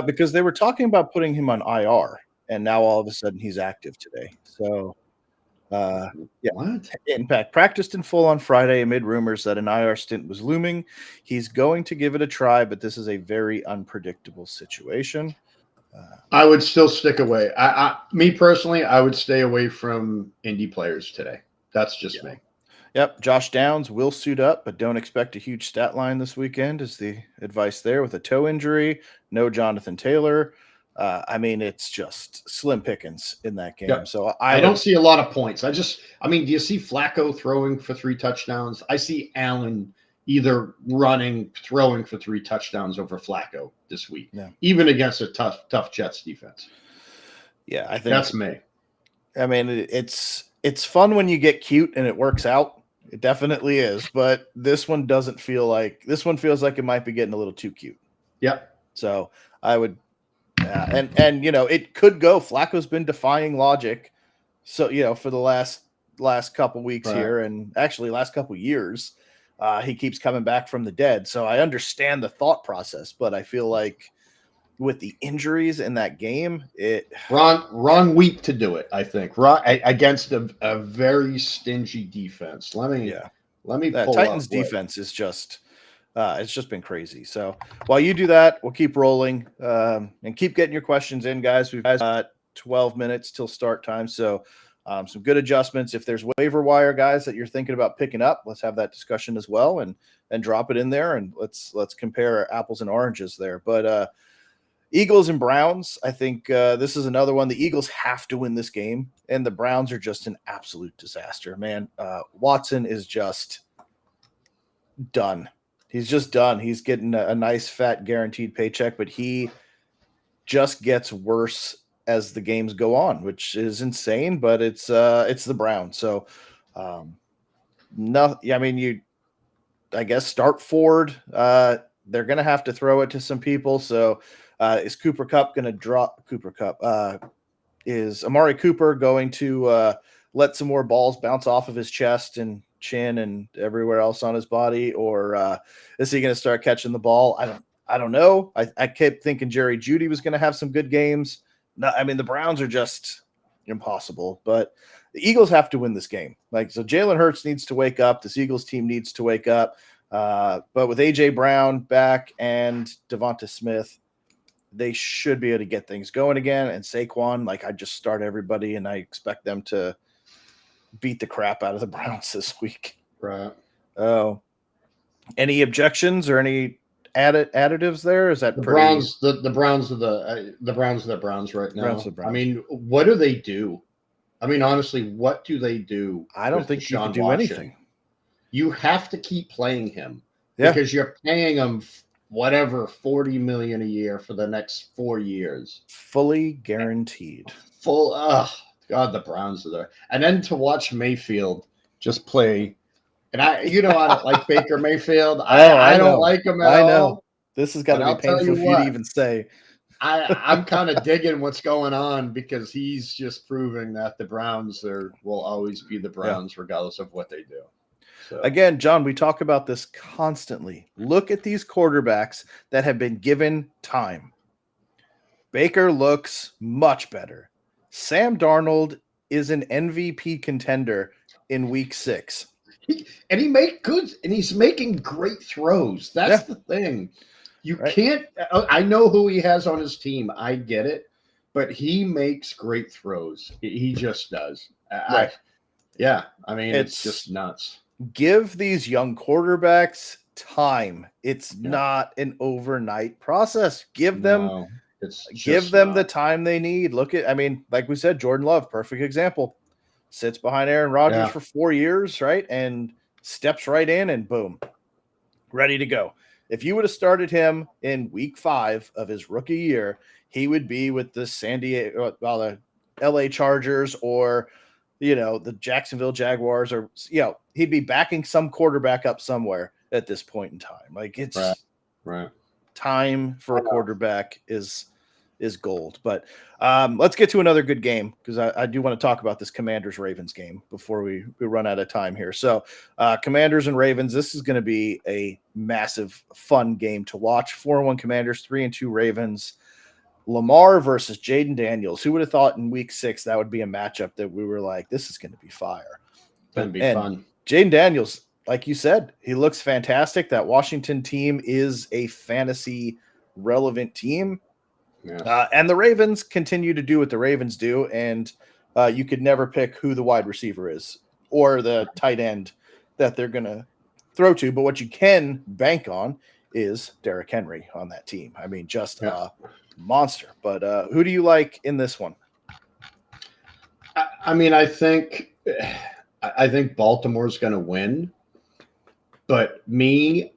Because they were talking about putting him on IR, and now all of a sudden he's active today. So, What? In fact, practiced in full on Friday amid rumors that an IR stint was looming. He's going to give it a try, but this is a very unpredictable situation. I would still stick away. Me personally, I would stay away from indie players today. That's just me. Yep. Josh Downs will suit up, but don't expect a huge stat line this weekend is the advice there, with a toe injury. No Jonathan Taylor. I mean, it's just slim pickings in that game. Yep. So I don't see a lot of points. do you see Flacco throwing for 3 touchdowns? I see Allen either throwing for 3 touchdowns over Flacco this week, even against a tough Jets defense. Yeah, I think that's me. I mean, it's fun when you get cute and it works out. It definitely is, but this one feels like it might be getting a little too cute. Yep. So I would, and it could go. Flacco's been defying logic, so for the last couple weeks here, and actually last couple years, he keeps coming back from the dead. So I understand the thought process, but I feel like with the injuries in that game, wrong week to do it. I think against a very stingy defense. Let me pull Titans defense is just it's just been crazy. So while you do that, we'll keep rolling and keep getting your questions in, guys. We've got 12 minutes till start time, so some good adjustments. If there's waiver wire guys that you're thinking about picking up, let's have that discussion as well, and drop it in there, and let's compare apples and oranges there. But Eagles and Browns, I think this is another one. The Eagles have to win this game, and the Browns are just an absolute disaster, man. Watson is just done. He's just done. He's getting a nice, fat, guaranteed paycheck, but he just gets worse as the games go on, which is insane, but it's the Browns. So, I guess start Ford. They're going to have to throw it to some people, so is Cooper Kupp going to drop Cooper Kupp? is Amari Cooper going to let some more balls bounce off of his chest and chin and everywhere else on his body, or is he going to start catching the ball? I don't know. I kept thinking Jerry Jeudy was going to have some good games. No, I mean the Browns are just impossible, but the Eagles have to win this game. Like, so Jalen Hurts needs to wake up. This Eagles team needs to wake up. But with AJ Brown back and Devonta Smith, they should be able to get things going again. And Saquon, like, I just start everybody, and I expect them to beat the crap out of the Browns this week. Right. Oh, any objections or any additives there? Is that The pretty? Browns, the Browns are the Browns are the Browns right now. Browns are the Browns. I mean, what do they do? I mean, honestly, what do they do? I don't think you can do anything. You have to keep playing him Yeah. because you're paying him whatever $40 million a year for the next 4 years, fully guaranteed. Full. God, the Browns are there, and then to watch Mayfield just play. And I don't like Baker Mayfield. I don't like him at all. This has got to be painful for you to even say. I'm kind of digging what's going on because he's just proving that the Browns will always be the Browns regardless of what they do. So. Again, John, we talk about this constantly. Look at these quarterbacks that have been given time. Baker looks much better. Sam Darnold is an MVP contender in week 6. He's making great throws. That's the thing. You can't. I know who he has on his team. I get it, but he makes great throws. He just does. I mean, it's just nuts. Give these young quarterbacks time. It's not an overnight process. Give them the time they need. Look at, I mean, like we said, Jordan Love, perfect example. Sits behind Aaron Rodgers for 4 years, right? And steps right in and boom, ready to go. If you would have started him in week 5 of his rookie year, he would be with the the LA Chargers or, the Jacksonville Jaguars, or, he'd be backing some quarterback up somewhere at this point in time. Like, it's right. Time for a quarterback is gold. But let's get to another good game, because I do want to talk about this Commanders-Ravens game before we run out of time here. So Commanders and Ravens, this is going to be a massive, fun game to watch. 4-1 Commanders, 3-2 Ravens. Lamar versus Jaden Daniels. Who would have thought in week 6 that would be a matchup that we were like, this is going to be fire. It's going to be fun. Jaden Daniels, like you said, he looks fantastic. That Washington team is a fantasy relevant team. Yeah. And the Ravens continue to do what the Ravens do, and you could never pick who the wide receiver is or the tight end that they're going to throw to. But what you can bank on is Derrick Henry on that team. I mean, just a monster. But who do you like in this one? I mean, I think Baltimore's going to win. But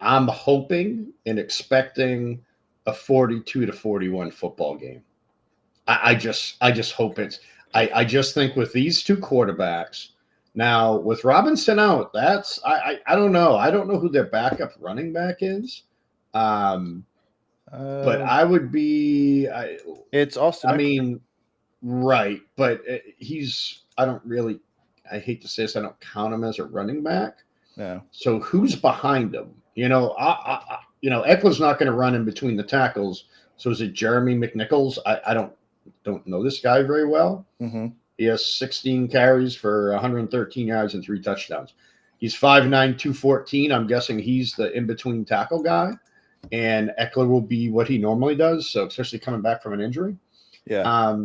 I'm hoping and expecting a 42-41 football game. I just hope it's. I just think with these two quarterbacks now, with Robinson out, that's I don't know. I don't know who their backup running back is. But I would be. It's Austin. I mean, right, but he's. I hate to say this. I don't count him as a running back. Yeah. So who's behind him? Eckler's not going to run in between the tackles. So is it Jeremy McNichols? I don't know this guy very well. Mm-hmm. He has 16 carries for 113 yards and 3 touchdowns. He's 5'9", 214. I'm guessing he's the in-between tackle guy. And Eckler will be what he normally does, so especially coming back from an injury. Yeah.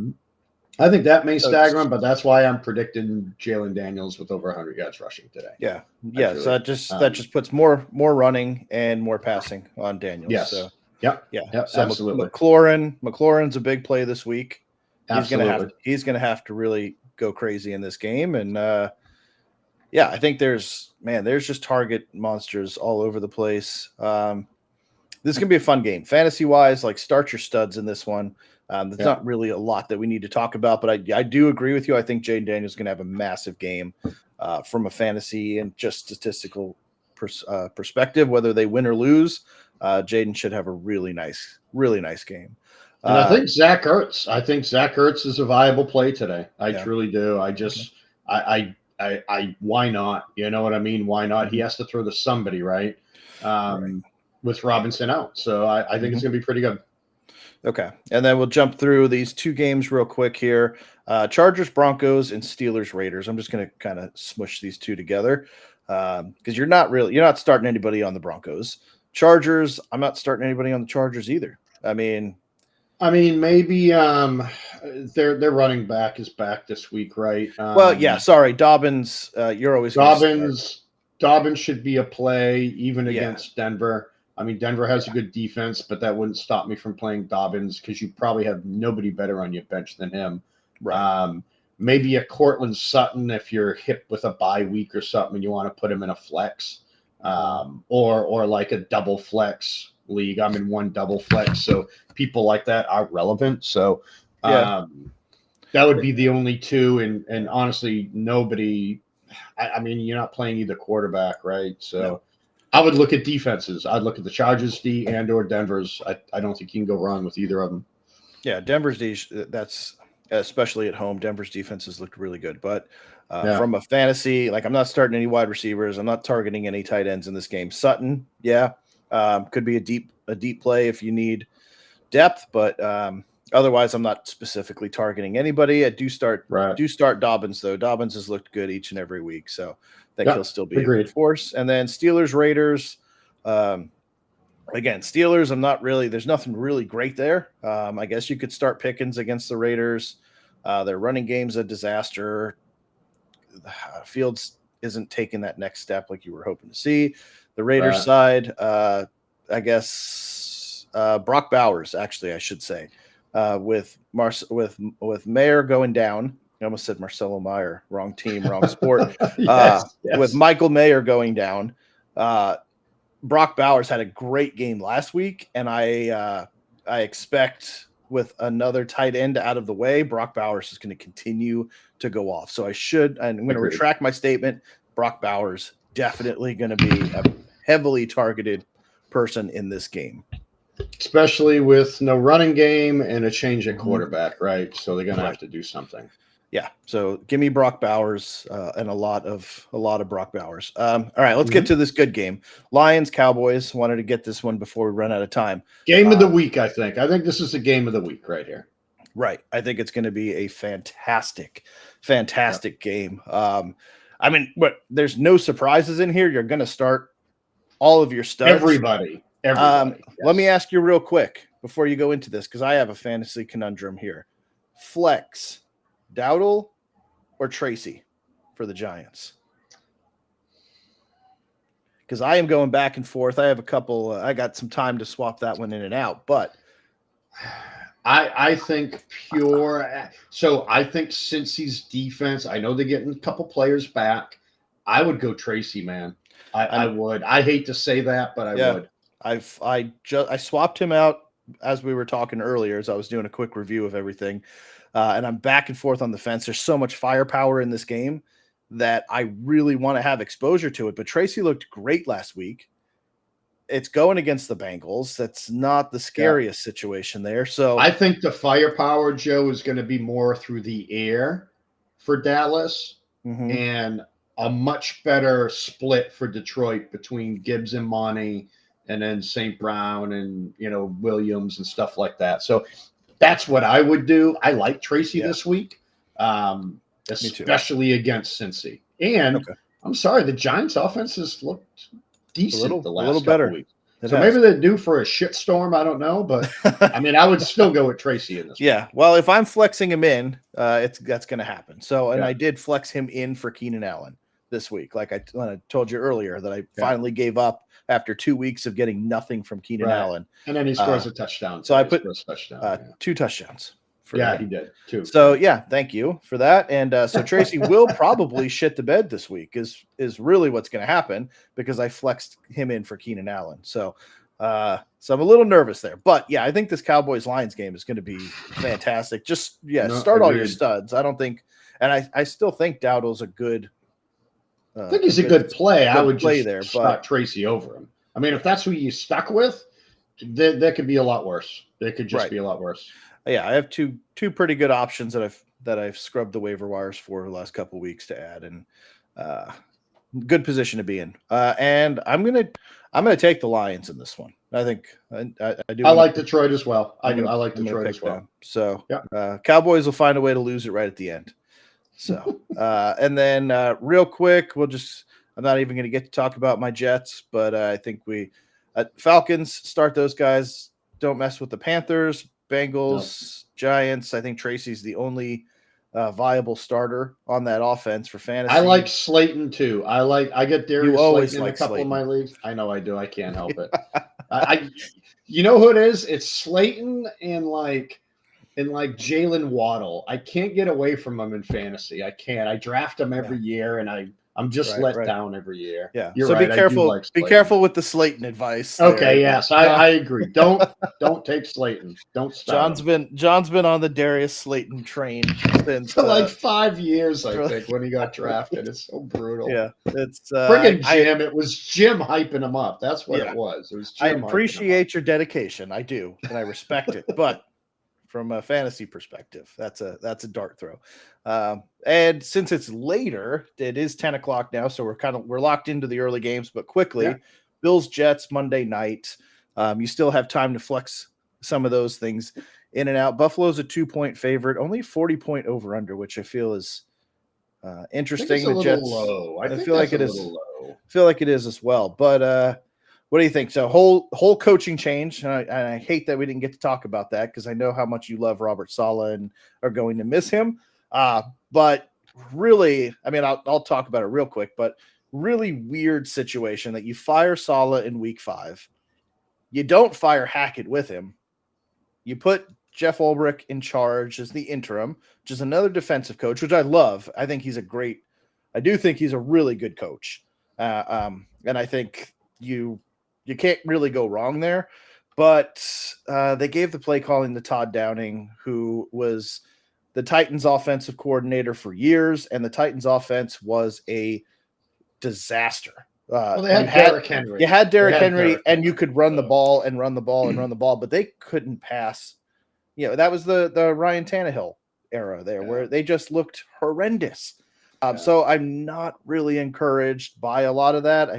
I think that may stagger him, but that's why I'm predicting Jalen Daniels with over 100 yards rushing today. Yeah. Yeah. So that just puts more running and more passing on Daniels. Yes. So, Yep. So absolutely. McLaurin's a big play this week. Absolutely. He's gonna have to really go crazy in this game. And I think there's just target monsters all over the place. This is gonna be a fun game. Fantasy wise, like, start your studs in this one. There's not really a lot that we need to talk about, but I do agree with you. I think Jaden Daniels is going to have a massive game from a fantasy and just statistical perspective. Whether they win or lose, Jaden should have a really nice game. And I think Zach Ertz. I think Zach Ertz is a viable play today. I truly do. I just, why not? You know what I mean? Why not? He has to throw to somebody, right? With Robinson out. So I think it's going to be pretty good. Okay. And then we'll jump through these two games real quick here. Chargers, Broncos, and Steelers, Raiders. I'm just going to kind of smush these two together because you're not starting anybody on the Broncos. Chargers, I'm not starting anybody on the Chargers either. I mean, maybe their running back is back this week, right? Sorry, Dobbins. You're always Dobbins should be a play even against Denver. I mean, Denver has a good defense, but that wouldn't stop me from playing Dobbins because you probably have nobody better on your bench than him. Right. Maybe a Cortland Sutton if you're hit with a bye week or something and you want to put him in a flex, or like a double flex league. I'm in one double flex, so people like that are relevant. So that would be the only two, and honestly, nobody. I mean, you're not playing either quarterback, right? So. No. I would look at defenses. I'd look at the Chargers D and or Denver's. I don't think you can go wrong with either of them. Yeah, Denver's D, that's especially at home. Denver's defenses looked really good. But from a fantasy, like I'm not starting any wide receivers. I'm not targeting any tight ends in this game. Sutton, could be a deep play if you need depth. But otherwise, I'm not specifically targeting anybody. I do start Dobbins, though. Dobbins has looked good each and every week. So I think he'll still be a good force. And then Steelers, Raiders. Again, Steelers, I'm not really – there's nothing really great there. I guess you could start Pickens against the Raiders. Their running game's a disaster. Fields isn't taking that next step like you were hoping to see. The Raiders side, I guess Brock Bowers, actually, I should say, with Mayer going down. I almost said Marcelo Meyer. Wrong team, wrong sport. Yes. With Michael Mayer going down, Brock Bowers had a great game last week, and I expect with another tight end out of the way, Brock Bowers is going to continue to go off. So I'm going to retract my statement. Brock Bowers definitely going to be a heavily targeted person in this game. Especially with no running game and a change at quarterback, right? So they're going to have to do something. Yeah, so give me Brock Bowers and a lot of Brock Bowers. All right, let's get to this good game. Lions, Cowboys. Wanted to get this one before we run out of time. Game of the week, I think. I think this is the game of the week right here. Right. I think it's going to be a fantastic game. I mean, there's no surprises in here. You're going to start all of your studs. Everybody. Yes. Let me ask you real quick before you go into this, because I have a fantasy conundrum here. Flex. Dowdle or Tracy for the Giants? Because I am going back and forth. I have a couple. I got some time to swap that one in and out, but I think pure. So I think Cincy's defense. I know they're getting a couple players back. I would go Tracy, man. I would. I hate to say that, but I would. I swapped him out as we were talking earlier, as I was doing a quick review of everything. And I'm back and forth on the fence. There's so much firepower in this game that I really want to have exposure to it. But Tracy looked great last week. It's going against the Bengals. That's not the scariest situation there. So I think the firepower, Joe, is going to be more through the air for Dallas and a much better split for Detroit between Gibbs and Monty and then St. Brown and, Williams and stuff like that. So that's what I would do. I like Tracy this week, especially against Cincy. And I'm sorry, the Giants' offense has looked decent the last couple weeks. So maybe they're due for a shitstorm. I don't know, but I mean, I would still go with Tracy in this. Yeah, well, if I'm flexing him in, that's going to happen. So, and I did flex him in for Keenan Allen this week, like I told you earlier that I finally gave up after 2 weeks of getting nothing from Keenan Allen. And then he scores a touchdown. So I put 2 touchdowns. He did, too. So, thank you for that. And so Tracy will probably shit the bed this week is really what's going to happen because I flexed him in for Keenan Allen. So I'm a little nervous there. But, I think this Cowboys-Lions game is going to be fantastic. Just, start all your studs. I don't think – and I still think Dowdle's a good – I think he's a good play. I would just start Tracy over him. I mean, if that's who you stuck with, that could be a lot worse. It could just be a lot worse. Yeah, I have two pretty good options that I've scrubbed the waiver wires for the last couple of weeks to add, and good position to be in. And I'm gonna take the Lions in this one. I think I do. I like Detroit as well. I like I'm Detroit as well. Them. So yeah. Cowboys will find a way to lose it right at the end. So and then real quick, I'm not even going to get to talk about my Jets, but I think Falcons start those guys. Don't mess with the Panthers, Bengals, Giants. I think Tracy's the only viable starter on that offense for fantasy. I like Slayton too. I get Darius Slayton in a couple of my leagues. I know I do. I can't help it. You know who it is? It's Slayton and Jalen Waddle. I can't get away from them in fantasy. I can't. I draft them every year, and I'm just let down every year. Yeah. You're so right. Be careful. Be careful with the Slayton advice. Okay. There. Yes, I agree. Don't take Slayton. Don't start. John's been on the Darius Slayton train since for like 5 years. I think when he got drafted, it's so brutal. Yeah. It's friggin' Jim. It was Jim hyping him up. That's what it was. It was Jim. I appreciate your dedication. I do, and I respect it, but. From a fantasy perspective, that's a dart throw. And since it's later, it is 10 o'clock now, so we're locked into the early games. But quickly, Bills Jets Monday night. You still have time to flex some of those things in and out. Buffalo's a 2-point favorite, only 40-point over under, which I feel is interesting. The Jets low. I feel like it is. Low. Feel like it is as well, but. What do you think? So whole coaching change, and I hate that we didn't get to talk about that because I know how much you love Robert Saleh and are going to miss him. But really, I mean, I'll talk about it real quick. But really weird situation that you fire Saleh in week 5, you don't fire Hackett with him. You put Jeff Ulbrich in charge as the interim, which is another defensive coach, which I love. I think I do think he's a really good coach, and I think you can't really go wrong there, but they gave the play calling to Todd Downing, who was the Titans offensive coordinator for years. And the Titans offense was a disaster. Well, they had Derrick Henry. You had Derrick Henry and you could run the ball and run the ball and run the ball, but they couldn't pass. That was the Ryan Tannehill era there where they just looked horrendous. So I'm not really encouraged by a lot of that.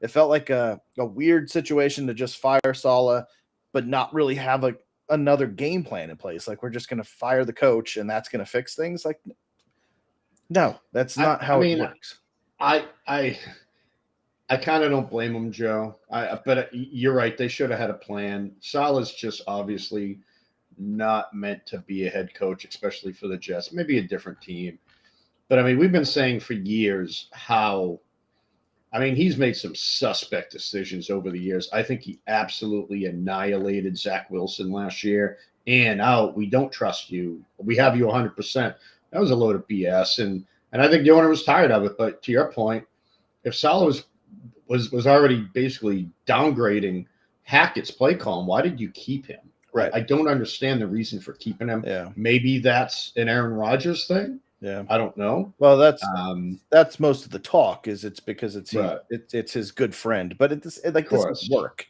It felt like a weird situation to just fire Saleh, but not really have another game plan in place. Like we're just going to fire the coach and that's going to fix things. Like, no, that's not how it works. I kind of don't blame him, Joe. But you're right. They should have had a plan. Saleh's just obviously not meant to be a head coach, especially for the Jets. Maybe a different team. But I mean, we've been saying for years how. I mean, he's made some suspect decisions over the years. I think he absolutely annihilated Zach Wilson last year. And we don't trust you. We have you 100%. That was a load of BS. And I think the owner was tired of it. But to your point, if Saleh was already basically downgrading Hackett's play call, why did you keep him? Right. I don't understand the reason for keeping him. Yeah. Maybe that's an Aaron Rodgers thing. Yeah, I don't know. Well, that's most of the talk. It's because it's his good friend, but this doesn't work.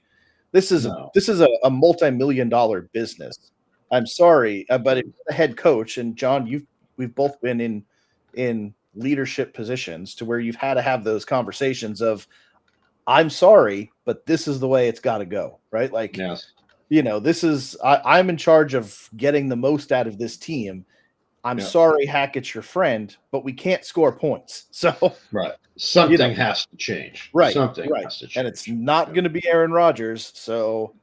This is a multi-million-dollar business. I'm sorry, but if you're the head coach, and John, we've both been in leadership positions to where you've had to have those conversations of, I'm sorry, but this is the way it's got to go, right? Like, this is I'm in charge of getting the most out of this team. I'm sorry, Hackett's your friend, but we can't score points. So something has to change. Something has to change. And it's not going to be Aaron Rodgers. So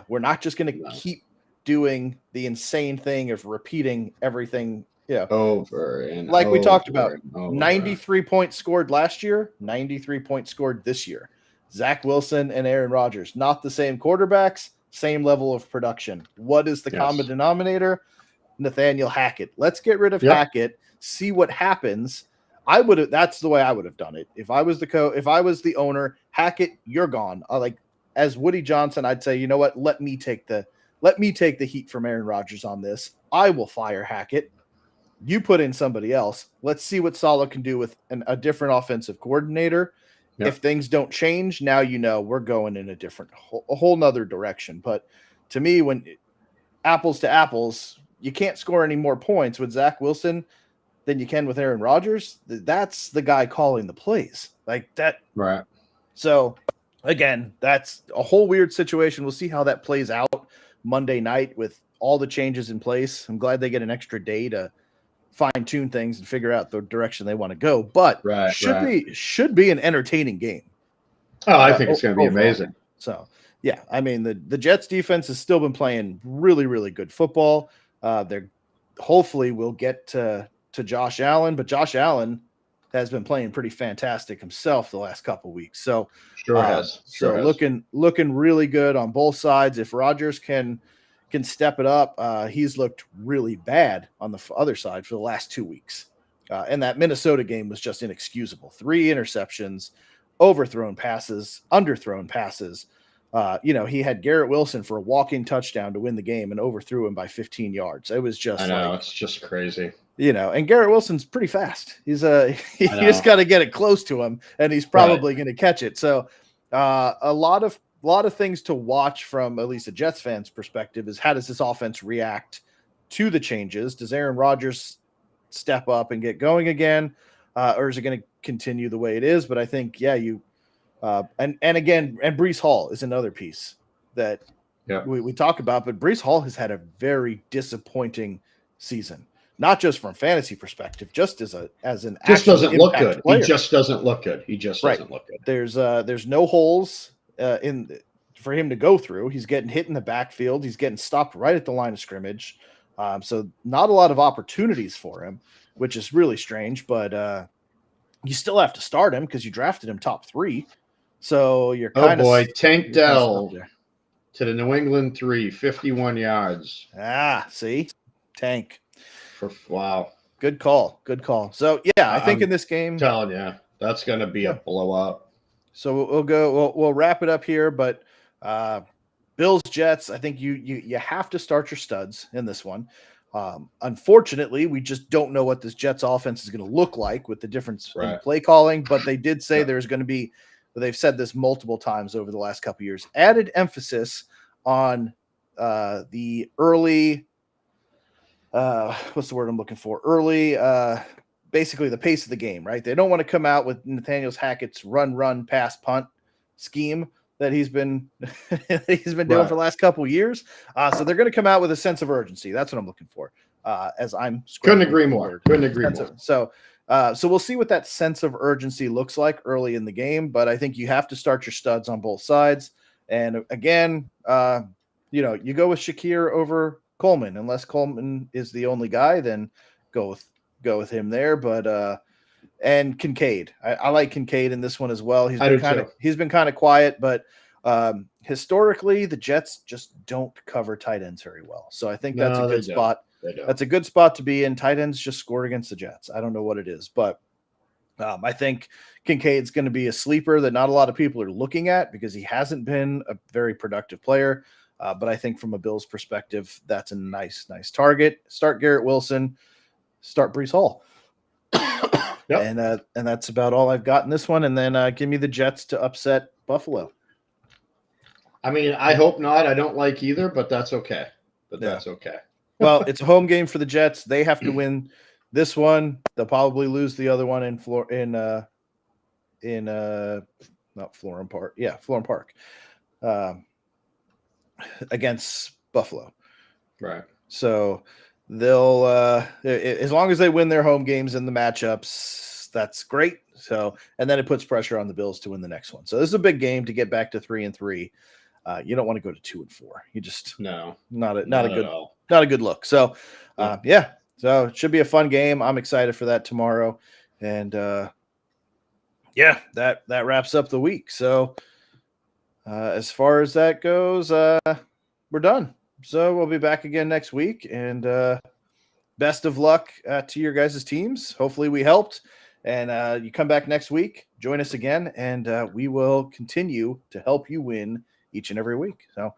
we're not just going to keep doing the insane thing of repeating everything. Over and like we talked about. 93 points scored last year, 93 points scored this year. Zach Wilson and Aaron Rodgers, not the same quarterbacks, same level of production. What is the common denominator? Nathaniel Hackett. Let's get rid of Hackett, see what happens. That's the way I would have done it. If I was the owner, Hackett, you're gone. As Woody Johnson, I'd say, you know what? Let me take the heat from Aaron Rodgers on this. I will fire Hackett. You put in somebody else. Let's see what Saleh can do with a different offensive coordinator. If things don't change, now we're going in a whole nother direction. But to me, when apples to apples, you can't score any more points with Zach Wilson than you can with Aaron Rodgers. That's the guy calling the plays like that. Right. So again, that's a whole weird situation. We'll see how that plays out Monday night with all the changes in place. I'm glad they get an extra day to fine tune things and figure out the direction they want to go, but should be an entertaining game. Oh, I think it's going to be overall. amazing. So yeah, I mean the Jets defense has still been playing really, really good football. They're hopefully we'll get to Josh Allen, but Josh Allen has been playing pretty fantastic himself the last couple of weeks. So looking really good on both sides. If Rodgers can step it up, he's looked really bad on the other side for the last 2 weeks. And that Minnesota game was just inexcusable. 3 interceptions, overthrown passes, underthrown passes. He had Garrett Wilson for a walking touchdown to win the game and overthrew him by 15 yards. It was just, I know, it's just crazy. And Garrett Wilson's pretty fast. He's you just got to get it close to him, and he's probably going to catch it. So a lot of things to watch from at least a Jets fan's perspective is how does this offense react to the changes? Does Aaron Rodgers step up and get going again, or is it going to continue the way it is? But I think, and Breece Hall is another piece that we talk about, but Breece Hall has had a very disappointing season, not just from fantasy perspective, just as an just doesn't look good. Player. He just doesn't look good. He just doesn't look good. There's no holes for him to go through. He's getting hit in the backfield. He's getting stopped right at the line of scrimmage. So not a lot of opportunities for him, which is really strange, but you still have to start him because you drafted him top 3. So you're kind of Tank Dell to the New England 3, 51 yards. See, Tank. Wow. Good call. So I think in this game, I'm telling you, that's going to be a blow up. So we'll wrap it up here, but Bills Jets, I think you have to start your studs in this one. Unfortunately, we just don't know what this Jets offense is going to look like with the difference in play calling, but they did say there's going to be, they've said this multiple times over the last couple of years, added emphasis on the early, what's the word I'm looking for? Early, basically the pace of the game, right? They don't want to come out with Nathaniel Hackett's run, pass, punt scheme that he's been doing for the last couple of years. So they're going to come out with a sense of urgency. That's what I'm looking for. As I'm couldn't agree more. So we'll see what that sense of urgency looks like early in the game. But I think you have to start your studs on both sides. And again, you go with Shakir over Coleman, unless Coleman is the only guy, then go with him there. But and Kincaid, I like Kincaid in this one as well. He's been kind of quiet, but historically the Jets just don't cover tight ends very well. So I think that's a good spot. That's a good spot to be in. Tight ends just scored against the Jets. I don't know what it is, but I think Kincaid's going to be a sleeper that not a lot of people are looking at because he hasn't been a very productive player. But I think from a Bills perspective, that's a nice target. Start Garrett Wilson, start Breece Hall. And that's about all I've got in this one. And then give me the Jets to upset Buffalo. I mean, I hope not. I don't like either, but that's okay. That's okay. Well, it's a home game for the Jets. They have to win this one. They'll probably lose the other one in not Florham Park. Yeah, Florham Park. Against Buffalo. Right. So they'll as long as they win their home games in the matchups, that's great. So, and then it puts pressure on the Bills to win the next one. So this is a big game to get back to 3-3. You don't want to go to 2-4. You just not a good look. So so it should be a fun game. I'm excited for that tomorrow. And that wraps up the week. So as far as that goes, we're done. So we'll be back again next week, and best of luck to your guys' teams. Hopefully we helped, and you come back next week, join us again, and we will continue to help you win each and every week. So